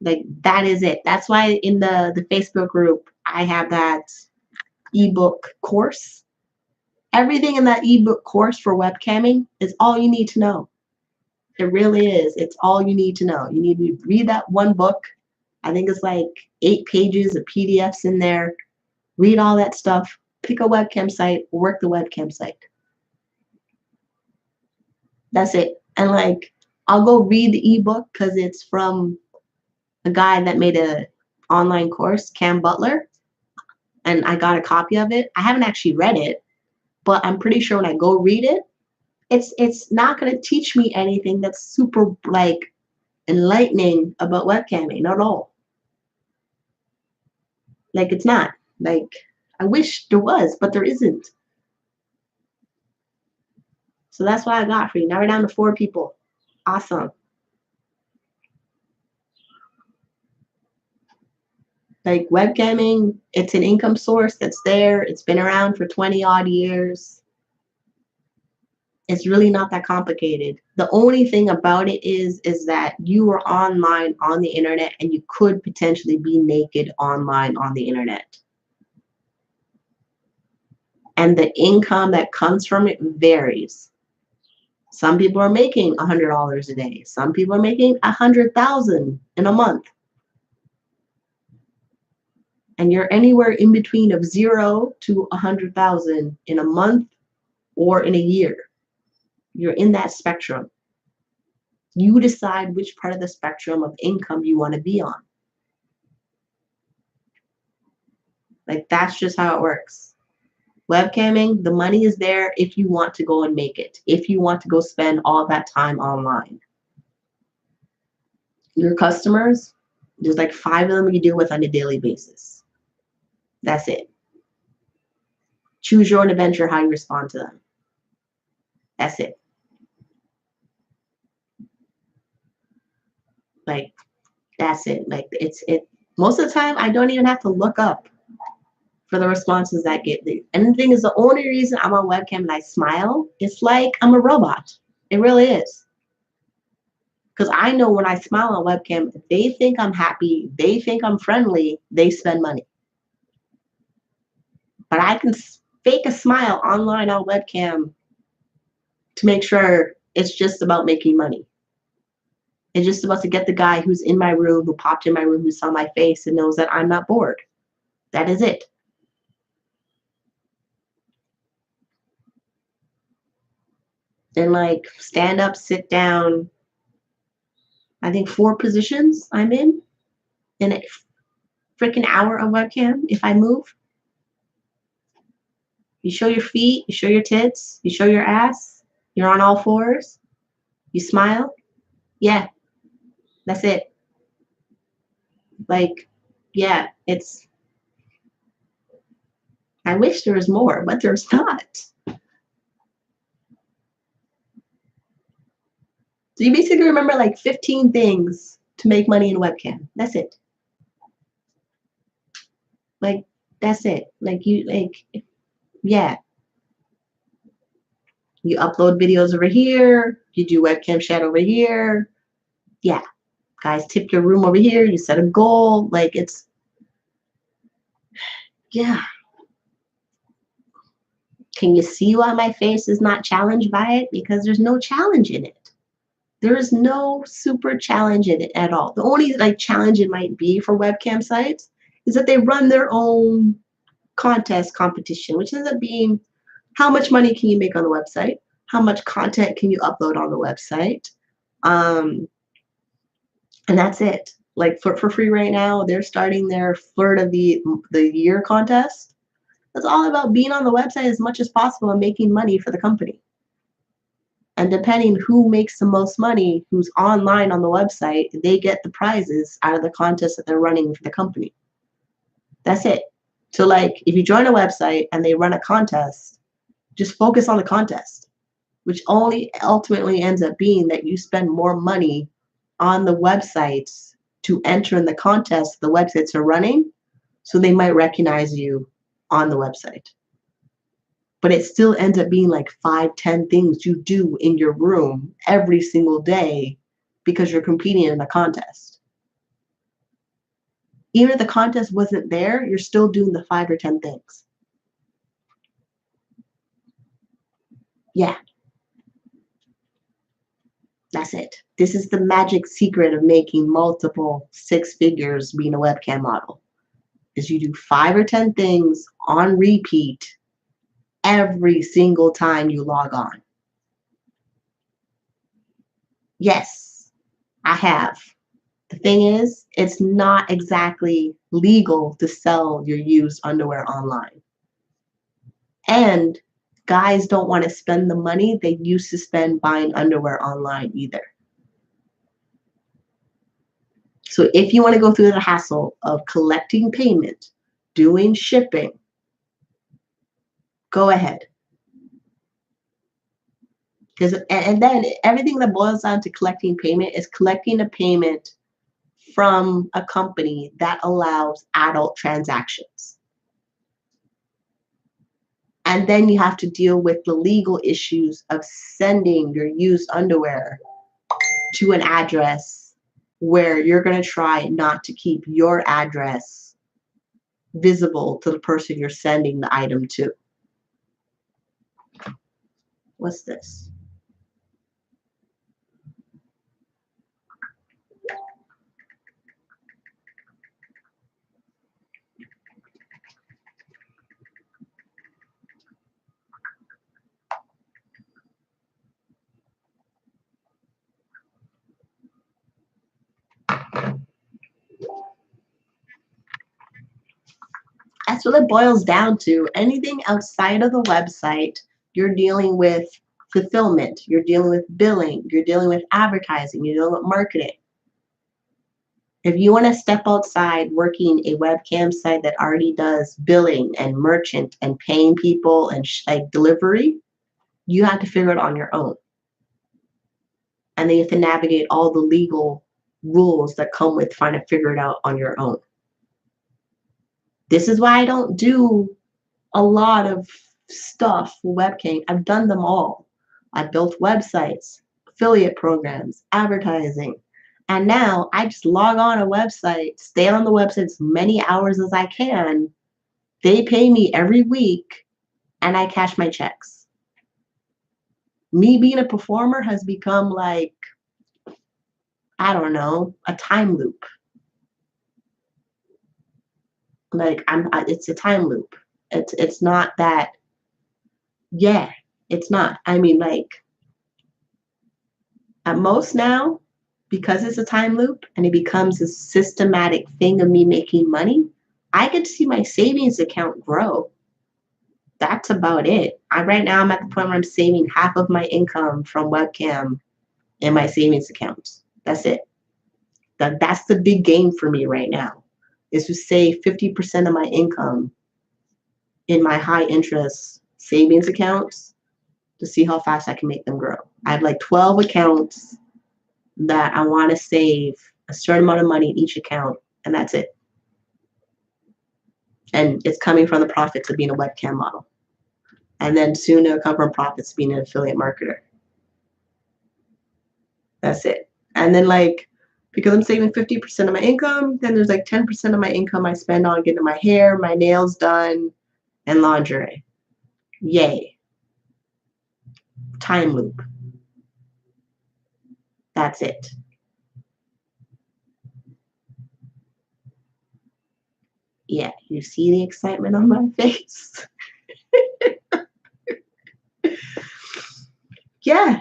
Like, that is it. That's why in the Facebook group, I have that ebook course. Everything in that ebook course for webcamming is all you need to know. It really is. It's all you need to know. You need to read that one book. I think it's like 8 pages of PDFs in there. Read all that stuff. pick a webcam site, work the webcam site. That's it. And like, I'll go read the ebook because it's from a guy that made a online course, Cam Butler, and I got a copy of it. I haven't actually read it, but I'm pretty sure when I go read it, it's not going to teach me anything that's super like enlightening about webcamming, not at all. Like it's not. Like I wish there was, but there isn't. So that's what I got for you. Now we're down to 4 people. Awesome. Like webcamming, it's an income source that's there. It's been around for 20 odd years. It's really not that complicated. The only thing about it is that you are online on the internet and you could potentially be naked online on the internet. And the income that comes from it varies. Some people are making $100 a day. Some people are making $100,000 in a month. And you're anywhere in between of 0 to 100,000 in a month or in a year. You're in that spectrum. You decide which part of the spectrum of income you want to be on. Like that's just how it works. Webcamming, the money is there if you want to go and make it. If you want to go spend all that time online. Your customers, there's like 5 of them you deal with on a daily basis. That's it. Choose your own adventure how you respond to them. That's it. Like, that's it. Like, it. Most of the time, I don't even have to look up for the responses that get. And the thing is, the only reason I'm on webcam and I smile, it's like I'm a robot. It really is. Because I know when I smile on webcam, if they think I'm happy, they think I'm friendly, they spend money. But I can fake a smile online on webcam to make sure it's just about making money. It's just about to get the guy who's in my room, who popped in my room, who saw my face and knows that I'm not bored. That is it. Then like stand up, sit down. I think 4 positions I'm in a freaking hour of webcam if I move. You show your feet, you show your tits, you show your ass, you're on all 4s, you smile. Yeah, that's it. Like, yeah, it's, I wish there was more, but there's not. So you basically remember like 15 things to make money in webcam. That's it. Like, that's it. Like, you, like, yeah. You upload videos over here. You do webcam chat over here. Yeah. Guys, tip your room over here. You set a goal. Like, it's, yeah. Can you see why my face is not challenged by it? Because there's no challenge in it. There is no super challenge in it at all. The only like challenge it might be for webcam sites is that they run their own contest competition, which ends up being how much money can you make on the website? How much content can you upload on the website? And that's it. Like for free right now, they're starting their flirt of the year contest. That's all about being on the website as much as possible and making money for the company. And depending who makes the most money, who's online on the website, they get the prizes out of the contest that they're running for the company. That's it. So like if you join a website and they run a contest, just focus on the contest, which only ultimately ends up being that you spend more money on the websites to enter in the contest the websites are running, so they might recognize you on the website. But it still ends up being like 5, 10 things you do in your room every single day because you're competing in a contest. Even if the contest wasn't there, you're still doing the 5 or 10 things. Yeah. That's it. This is the magic secret of making multiple 6 figures being a webcam model. is you do 5 or 10 things on repeat every single time you log on. Yes, I have. The thing is, it's not exactly legal to sell your used underwear online. And guys don't want to spend the money they used to spend buying underwear online either. So if you want to go through the hassle of collecting payment, doing shipping, go ahead. And then everything that boils down to collecting payment is collecting a payment from a company that allows adult transactions. And then you have to deal with the legal issues of sending your used underwear to an address where you're going to try not to keep your address visible to the person you're sending the item to. What's this? That's what it boils down to. Anything outside of the website, you're dealing with fulfillment, you're dealing with billing, you're dealing with advertising, you're dealing with marketing. If you want to step outside working a webcam site that already does billing and merchant and paying people and like delivery, you have to figure it on your own. And then you have to navigate all the legal rules that come with trying to figure it out on your own. This is why I don't do a lot of stuff for webcam. I've done them all. I built websites, affiliate programs, advertising. And now I just log on a website, stay on the website as many hours as I can. They pay me every week and I cash my checks. Me being a performer has become like, I don't know, a time loop. Like it's a time loop. It's not that, yeah, it's not. I mean, like at most now, because it's a time loop and it becomes a systematic thing of me making money, I get to see my savings account grow. That's about it. Right now I'm at the point where I'm saving half of my income from webcam in my savings accounts. That's it. That's the big game for me right now, is to save 50% of my income in my high interest savings accounts to see how fast I can make them grow. I have like 12 accounts that I want to save a certain amount of money in each account, and that's it. And it's coming from the profits of being a webcam model. And then soon it'll come from profits of being an affiliate marketer. That's it. And then like, because I'm saving 50% of my income, then there's like 10% of my income I spend on getting my hair, my nails done, and lingerie. Yay. Time loop. That's it. Yeah, you see the excitement on my face? Yeah,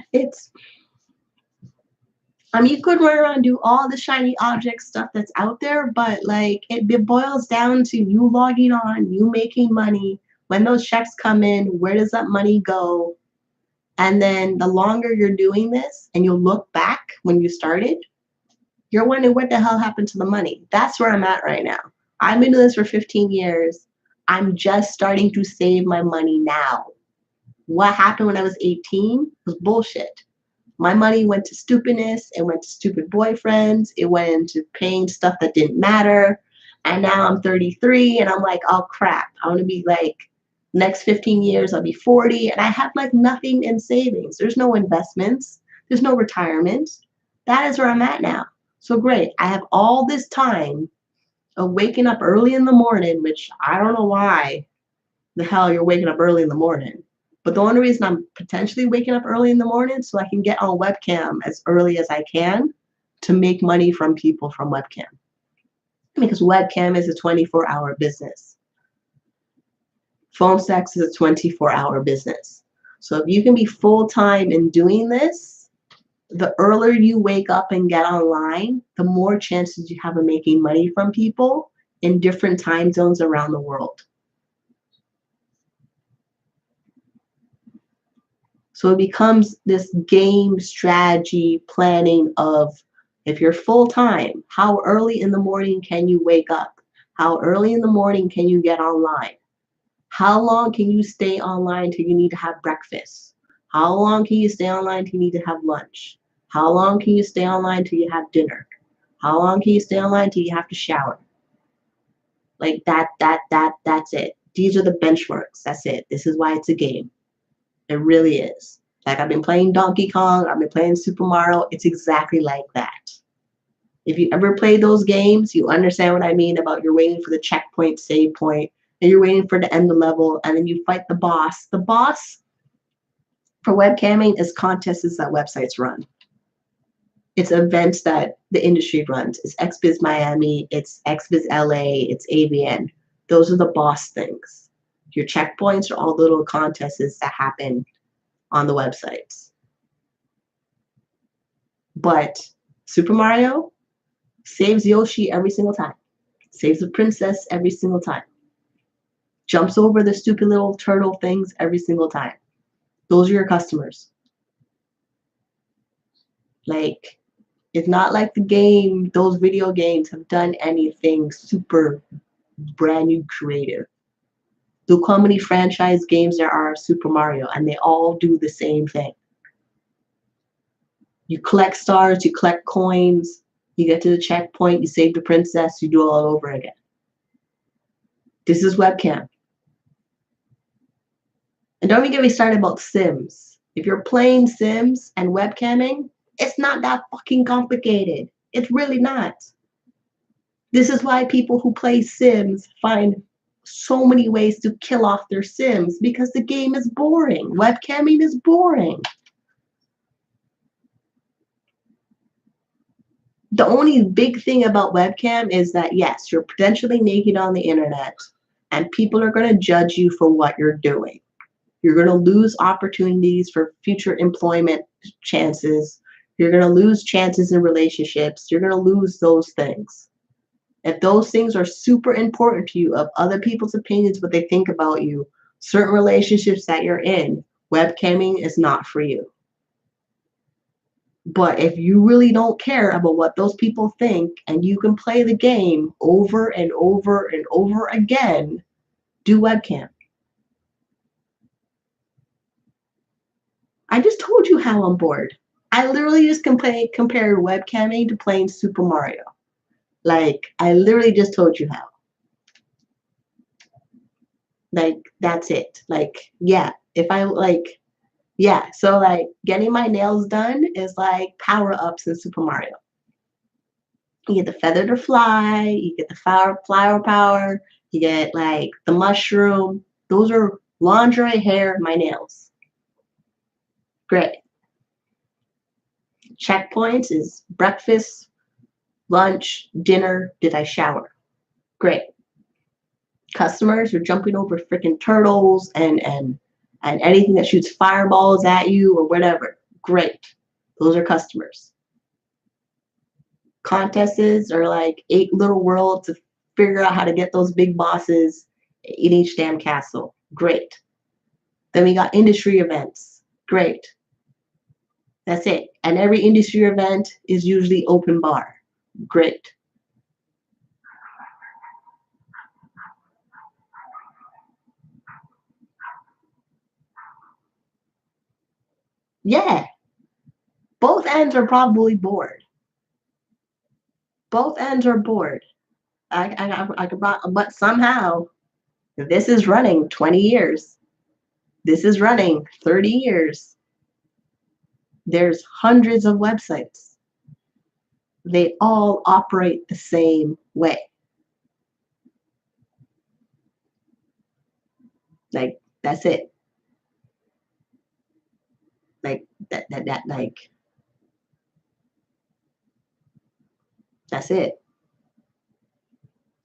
I mean, you could run around and do all the shiny object stuff that's out there, but like it boils down to you logging on, you making money. When those checks come in, where does that money go? And then the longer you're doing this and you look back when you started, you're wondering what the hell happened to the money. That's where I'm at right now. I've been doing this for 15 years. I'm just starting to save my money now. What happened when I was 18 was bullshit. My money went to stupidness. It went to stupid boyfriends. It went into paying stuff that didn't matter. And now I'm 33 and I'm like, oh crap. I want to be like, next 15 years, I'll be 40 and I have like nothing in savings. There's no investments. There's no retirement. That is where I'm at now. So great. I have all this time of waking up early in the morning, which I don't know why the hell you're waking up early in the morning. But the only reason I'm potentially waking up early in the morning so I can get on webcam as early as I can to make money from people from webcam. because webcam is a 24-hour business. Phone sex is a 24-hour business. So if you can be full-time in doing this, the earlier you wake up and get online, the more chances you have of making money from people in different time zones around the world. So it becomes this game strategy planning of, if you're full-time, how early in the morning can you wake up? How early in the morning can you get online? How long can you stay online till you need to have breakfast? How long can you stay online till you need to have lunch? How long can you stay online till you have dinner? How long can you stay online till you have to shower? Like that's it. These are the benchmarks. That's it. This is why it's a game. It really is. Like, I've been playing Donkey Kong, I've been playing Super Mario. It's exactly like that. If you ever play those games, you understand what I mean about you're waiting for the checkpoint, save point, and you're waiting for to end the level, and then you fight the boss. The boss for webcamming is contests that websites run. It's events that the industry runs. It's XBiz Miami, it's XBiz LA, it's AVN. Those are the boss things. Your checkpoints are all little contests that happen on the websites. But Super Mario saves Yoshi every single time. Saves the princess every single time. Jumps over the stupid little turtle things every single time. Those are your customers. Like, it's not like the game, those video games have done anything super brand new creative. Look how many franchise games there are of Super Mario, and they all do the same thing. You collect stars, you collect coins, you get to the checkpoint, you save the princess, you do it all over again. This is webcam. And don't even get me started about Sims. If you're playing Sims and webcamming, it's not that fucking complicated. It's really not. This is why people who play Sims find so many ways to kill off their Sims, because the game is boring. Webcamming is boring. The only big thing about webcam is that, yes, you're potentially naked on the internet, and people are going to judge you for what you're doing. You're going to lose opportunities for future employment chances. You're going to lose chances in relationships. You're going to lose those things. If those things are super important to you, of other people's opinions, what they think about you, certain relationships that you're in, webcamming is not for you. But if you really don't care about what those people think, and you can play the game over and over and over again, do webcam. I just told you how I'm bored. I literally just compared webcamming to playing Super Mario. Like, I literally just told you how. Like, that's it. Like, yeah, if I like, yeah, so like getting my nails done is like power-ups in Super Mario. You get the feather to fly, you get the flower power, you get like the mushroom. Those are lingerie, hair, my nails. Great. Checkpoints is breakfast, lunch, dinner, did I shower? Great. Customers, you're jumping over freaking turtles and anything that shoots fireballs at you or whatever. Great. Those are customers. Contests are like 8 little worlds to figure out how to get those big bosses in each damn castle. Great. Then we got industry events. Great. That's it. And every industry event is usually open bar. Great. Yeah. Both ends are probably bored. Both ends are bored. But somehow, this is running 20 years. This is running 30 years. There's hundreds of websites. They all operate the same way. Like, that's it. Like, like, that's it.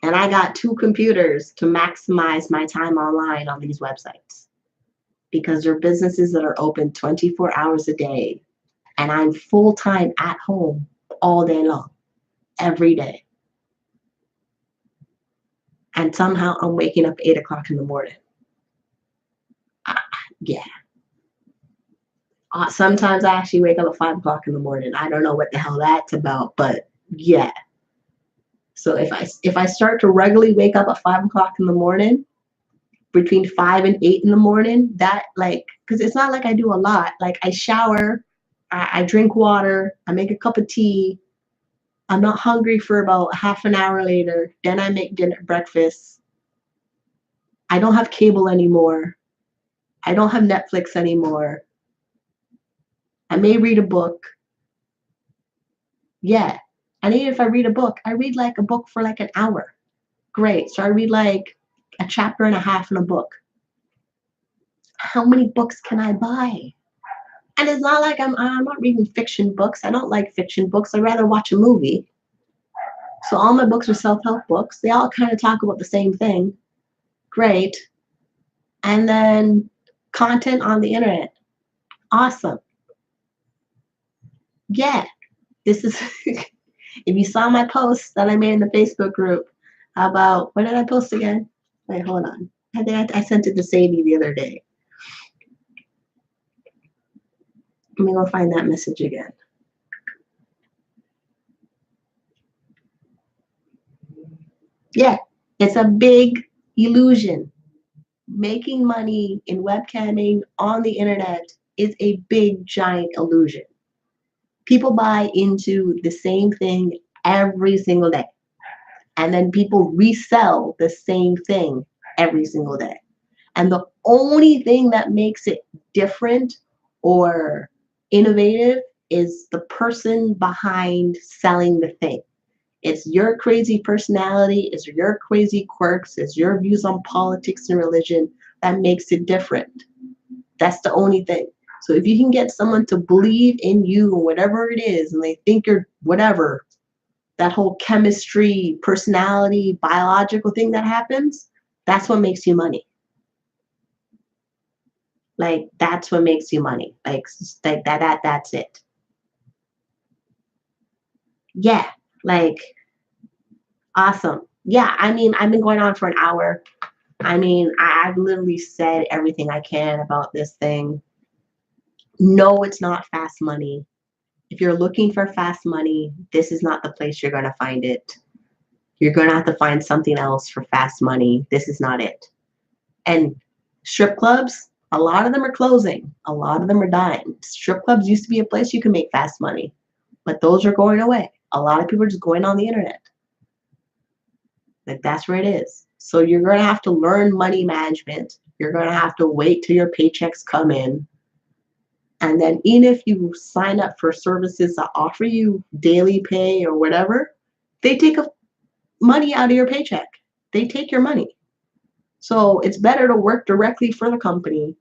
And I got 2 computers to maximize my time online on these websites because they're businesses that are open 24 hours a day. And I'm full-time at home all day long, every day. And somehow I'm waking up 8 o'clock in the morning. Yeah. Sometimes I actually wake up at 5 o'clock in the morning. I don't know what the hell that's about, but yeah. So if I start to regularly wake up at 5 o'clock in the morning, between 5 and 8 in the morning, that like, because it's not like I do a lot. Like I shower, I drink water, I make a cup of tea. I'm not hungry for about half an hour later. Then I make breakfast. I don't have cable anymore. I don't have Netflix anymore. I may read a book. Yeah. And even if I read a book, I read like a book for like an hour. Great. So I read like a chapter and a half in a book. How many books can I buy? And it's not like I'm not reading fiction books. I don't like fiction books. I'd rather watch a movie. So all my books are self-help books. They all kind of talk about the same thing. Great. And then content on the internet. Awesome. Yeah. This is if you saw my post that I made in the Facebook group about, what did I post again? Wait, hold on. I think I sent it to Sadie the other day. Let me go find that message again. Yeah, it's a big illusion. Making money in webcamming on the internet is a big, giant illusion. People buy into the same thing every single day. And then people resell the same thing every single day. And the only thing that makes it different or innovative is the person behind selling the thing. It's your crazy personality, it's your crazy quirks, it's your views on politics and religion that makes it different. That's the only thing. So if you can get someone to believe in you or whatever it is, and they think you're whatever, that whole chemistry, personality, biological thing that happens, that's what makes you money. Like that's what makes you money. Like that's it. Yeah, like awesome. Yeah, I mean, I've been going on for an hour. I mean, I've literally said everything I can about this thing. No, it's not fast money. If you're looking for fast money, this is not the place you're going to find it. You're going to have to find something else for fast money. This is not it. And strip clubs, a lot of them are closing. A lot of them are dying. Strip clubs used to be a place you can make fast money, but those are going away. A lot of people are just going on the internet. Like that's where it is. So you're going to have to learn money management. You're going to have to wait till your paychecks come in. And then even if you sign up for services that offer you daily pay or whatever, they take money out of your paycheck. They take your money. So it's better to work directly for the company,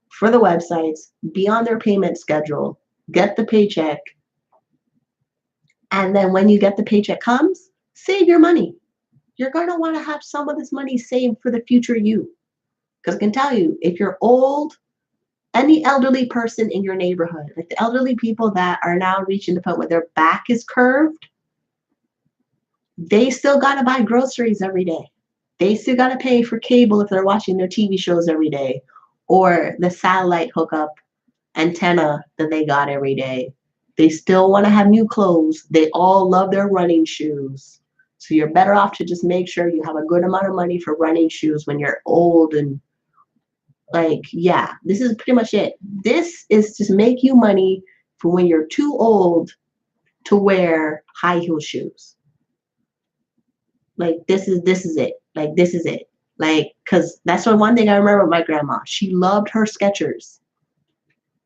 for the websites, be on their payment schedule, get the paycheck. And then when you get the paycheck comes, save your money. You're going to want to have some of this money saved for the future you. Because I can tell you, if you're old, any elderly person in your neighborhood, like the elderly people that are now reaching the point where their back is curved, they still got to buy groceries every day. They still got to pay for cable if they're watching their TV shows every day, or the satellite hookup antenna that they got every day. They still want to have new clothes. They all love their running shoes. So you're better off to just make sure you have a good amount of money for running shoes when you're old and like, yeah, this is pretty much it. This is to make you money for when you're too old to wear high heel shoes. Like this is it. Like this is it. Like, cause that's the one thing I remember with my grandma. She loved her Skechers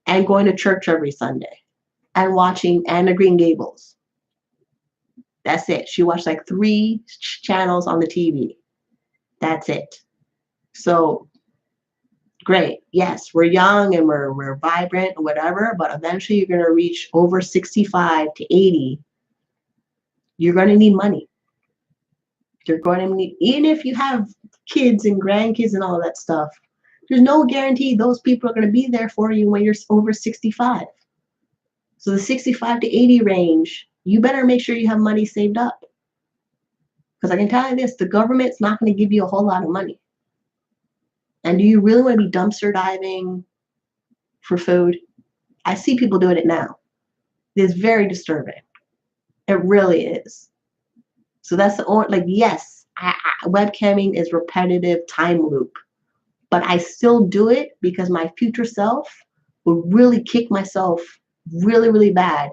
and going to church every Sunday and watching Anna Green Gables. That's it. She watched like 3 channels on the TV. That's it. So great. Yes, we're young and we're vibrant or whatever, but eventually you're going to reach over 65 to 80. You're going to need money. You're going to need, even if you have kids and grandkids and all that stuff, there's no guarantee those people are going to be there for you when you're over 65. So the 65 to 80 range, you better make sure you have money saved up. Because I can tell you this, the government's not going to give you a whole lot of money. And do you really want to be dumpster diving for food? I see people doing it now. It's very disturbing. It really is. So that's the only, like, yes, webcamming is repetitive time loop, but I still do it because my future self would really kick myself really, really bad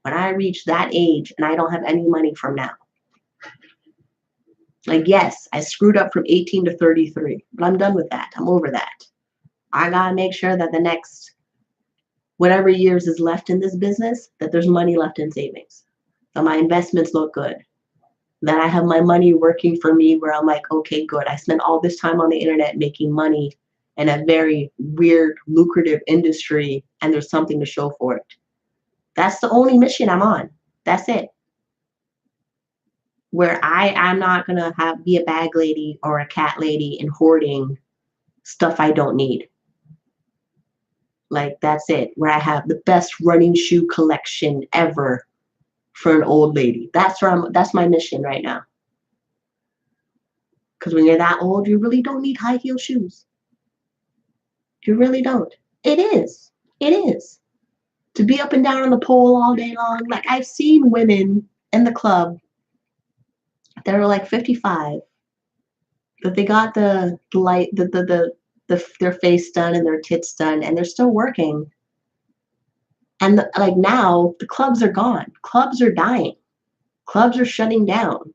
when I reach that age and I don't have any money from now. Like, yes, I screwed up from 18 to 33, but I'm done with that. I'm over that. I gotta make sure that the next whatever years is left in this business, that there's money left in savings, that my investments look good, that I have my money working for me where I'm like, okay, good. I spent all this time on the internet making money in a very weird, lucrative industry, and there's something to show for it. That's the only mission I'm on. That's it. Where I'm not gonna be a bag lady or a cat lady and hoarding stuff I don't need. Like, that's it. Where I have the best running shoe collection ever for an old lady. That's my mission right now. Because when you're that old, you really don't need high heel shoes. You really don't. It is. It is. To be up and down on the pole all day long. Like, I've seen women in the club that are like 55, that they got the light, their face done and their tits done, and they're still working. And like, now the clubs are gone. Clubs are dying. Clubs are shutting down.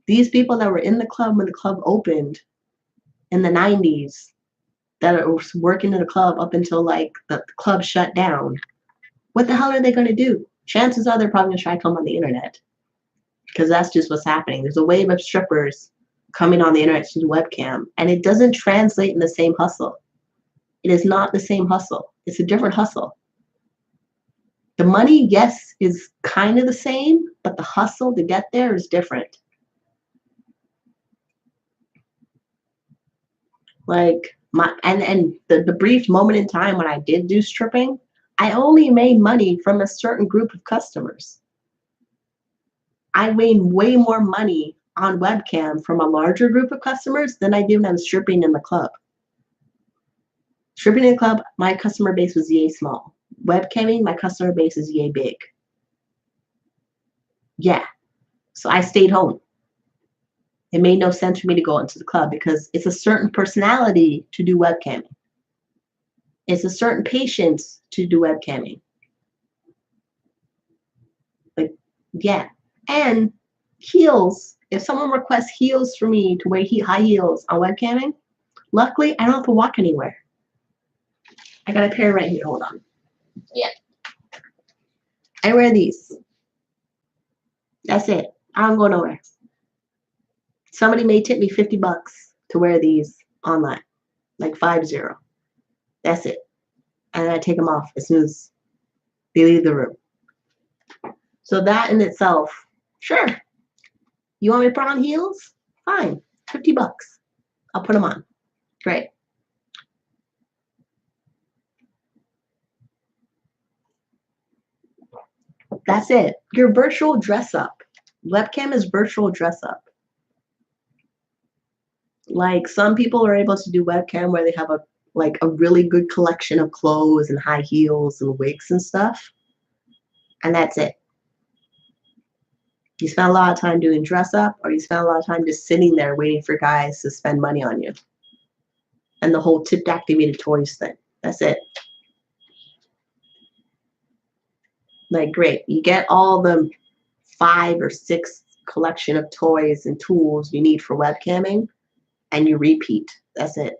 These people that were in the club when the club opened in the 90s, that are working in the club up until like the club shut down, what the hell are they going to do? Chances are they're probably going to try to come on the internet, because that's just what's happening. There's a wave of strippers coming on the internet to do webcam, and it doesn't translate in the same hustle. It is not the same hustle. It's a different hustle. The money, yes, is kind of the same, but the hustle to get there is different. Like, the brief moment in time when I did do stripping, I only made money from a certain group of customers. I made way more money on webcam from a larger group of customers than I did when I was stripping in the club. Stripping in the club, my customer base was yay small. Webcamming, my customer base is yay big. Yeah. So I stayed home. It made no sense for me to go into the club because it's a certain personality to do webcamming. It's a certain patience to do webcamming. Like, yeah. And heels. If someone requests heels for me to wear high heels on webcamming, luckily I don't have to walk anywhere. I got a pair right here. Hold on. Yeah. I wear these. That's it. I don't go nowhere. Somebody may tip me $50 to wear these online, like 50. That's it. And I take them off as soon as they leave the room. So that in itself, sure. You want me to put on heels? Fine. $50. I'll put them on. Great. That's it. Your virtual dress up. Webcam is virtual dress up. Like, some people are able to do webcam where they have a really good collection of clothes and high heels and wigs and stuff. And that's it. You spend a lot of time doing dress up, or you spend a lot of time just sitting there waiting for guys to spend money on you. And the whole tipped activated toys thing. That's it. Like, great. You get all the 5 or 6 collection of toys and tools you need for webcamming, and you repeat. That's it.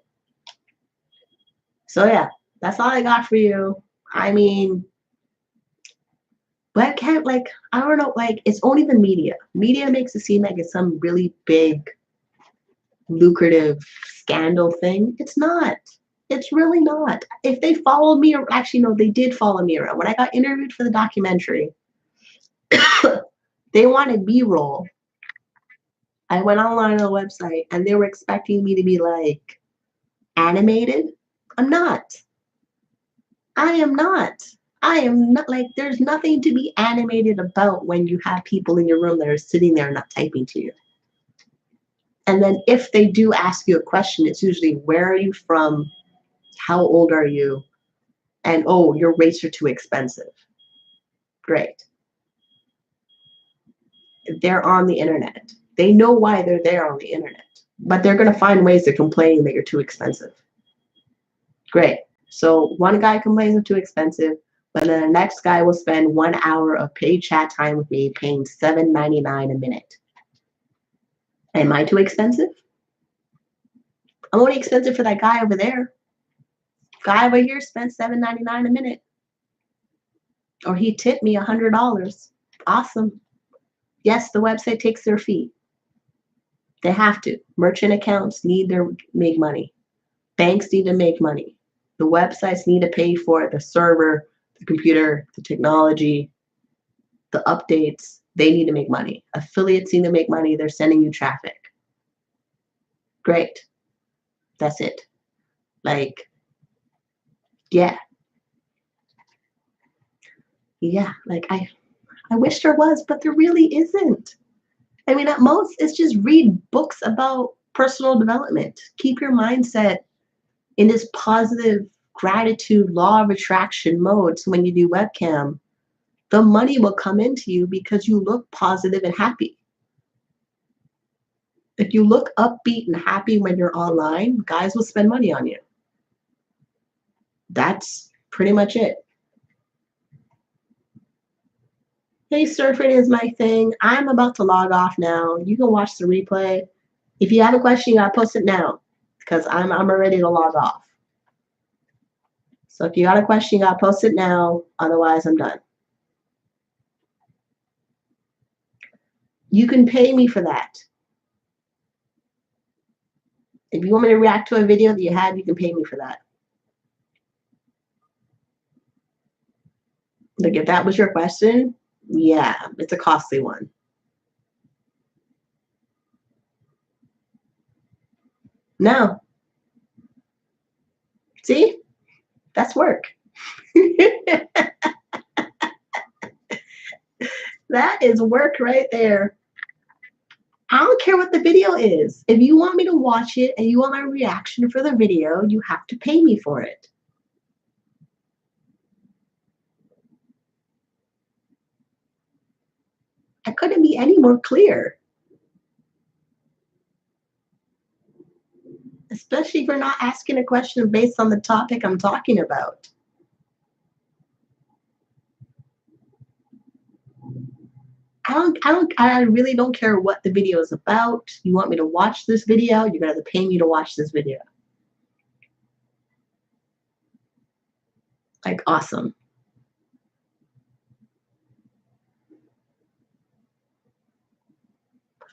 So yeah, that's all I got for you. I mean, webcam, like, I don't know, like, it's only the media. Media makes it seem like it's some really big, lucrative scandal thing. It's not. It's really not. If they followed me, or actually, no, they did follow me around. When I got interviewed for the documentary, they wanted B-roll I went online on the website and they were expecting me to be like animated. I'm not. I am not. I am not like there's nothing to be animated about when you have people in your room that are sitting there not typing to you. And then if they do ask you a question, it's usually where are you from? How old are you? And oh, your rates are too expensive. Great. They're on the internet. They know why they're there on the internet, but they're going to find ways to complain that you're too expensive. Great. So one guy complains I'm too expensive, but then the next guy will spend 1 hour of paid chat time with me paying $7.99 a minute. Am I too expensive? I'm only expensive for that guy over there. Guy over here spent $7.99 a minute. Or he tipped me $100. Awesome. Yes, the website takes their fee. They have to. Merchant accounts need to make money. Banks need to make money. The websites need to pay for the server, the computer, the technology, the updates. They need to make money. Affiliates need to make money. They're sending you traffic. Great. That's it. Like, yeah. Yeah. Like I wish there was, but there really isn't. I mean, at most, it's just read books about personal development. Keep your mindset in this positive gratitude, law of attraction mode. So when you do webcam, the money will come into you because you look positive and happy. If you look upbeat and happy when you're online, guys will spend money on you. That's pretty much it. Hey, surfing is my thing. I'm about to log off now. You can watch the replay. If you have a question, you gotta post it now because I'm ready to log off. So if you got a question, you gotta post it now. Otherwise, I'm done. You can pay me for that. If you want me to react to a video that you had, you can pay me for that. Like if that was your question, yeah, it's a costly one. No. See? That's work. That is work right there. I don't care what the video is. If you want me to watch it and you want my reaction for the video, you have to pay me for it. I couldn't be any more clear. Especially if you're not asking a question based on the topic I'm talking about. I really don't care what the video is about. You want me to watch this video, you're gonna have to pay me to watch this video. Like, awesome.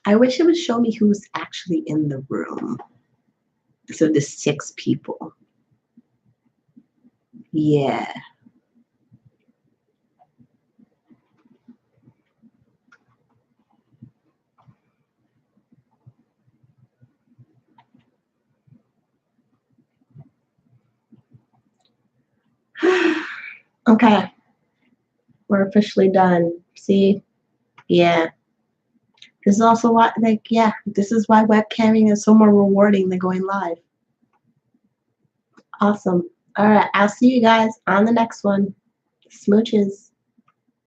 I wish it would show me who's actually in the room. So the 6 people. Yeah. Okay. We're officially done. See? Yeah. This is also why, like, yeah, this is why webcamming is so more rewarding than going live. Awesome. All right. I'll see you guys on the next one. Smooches.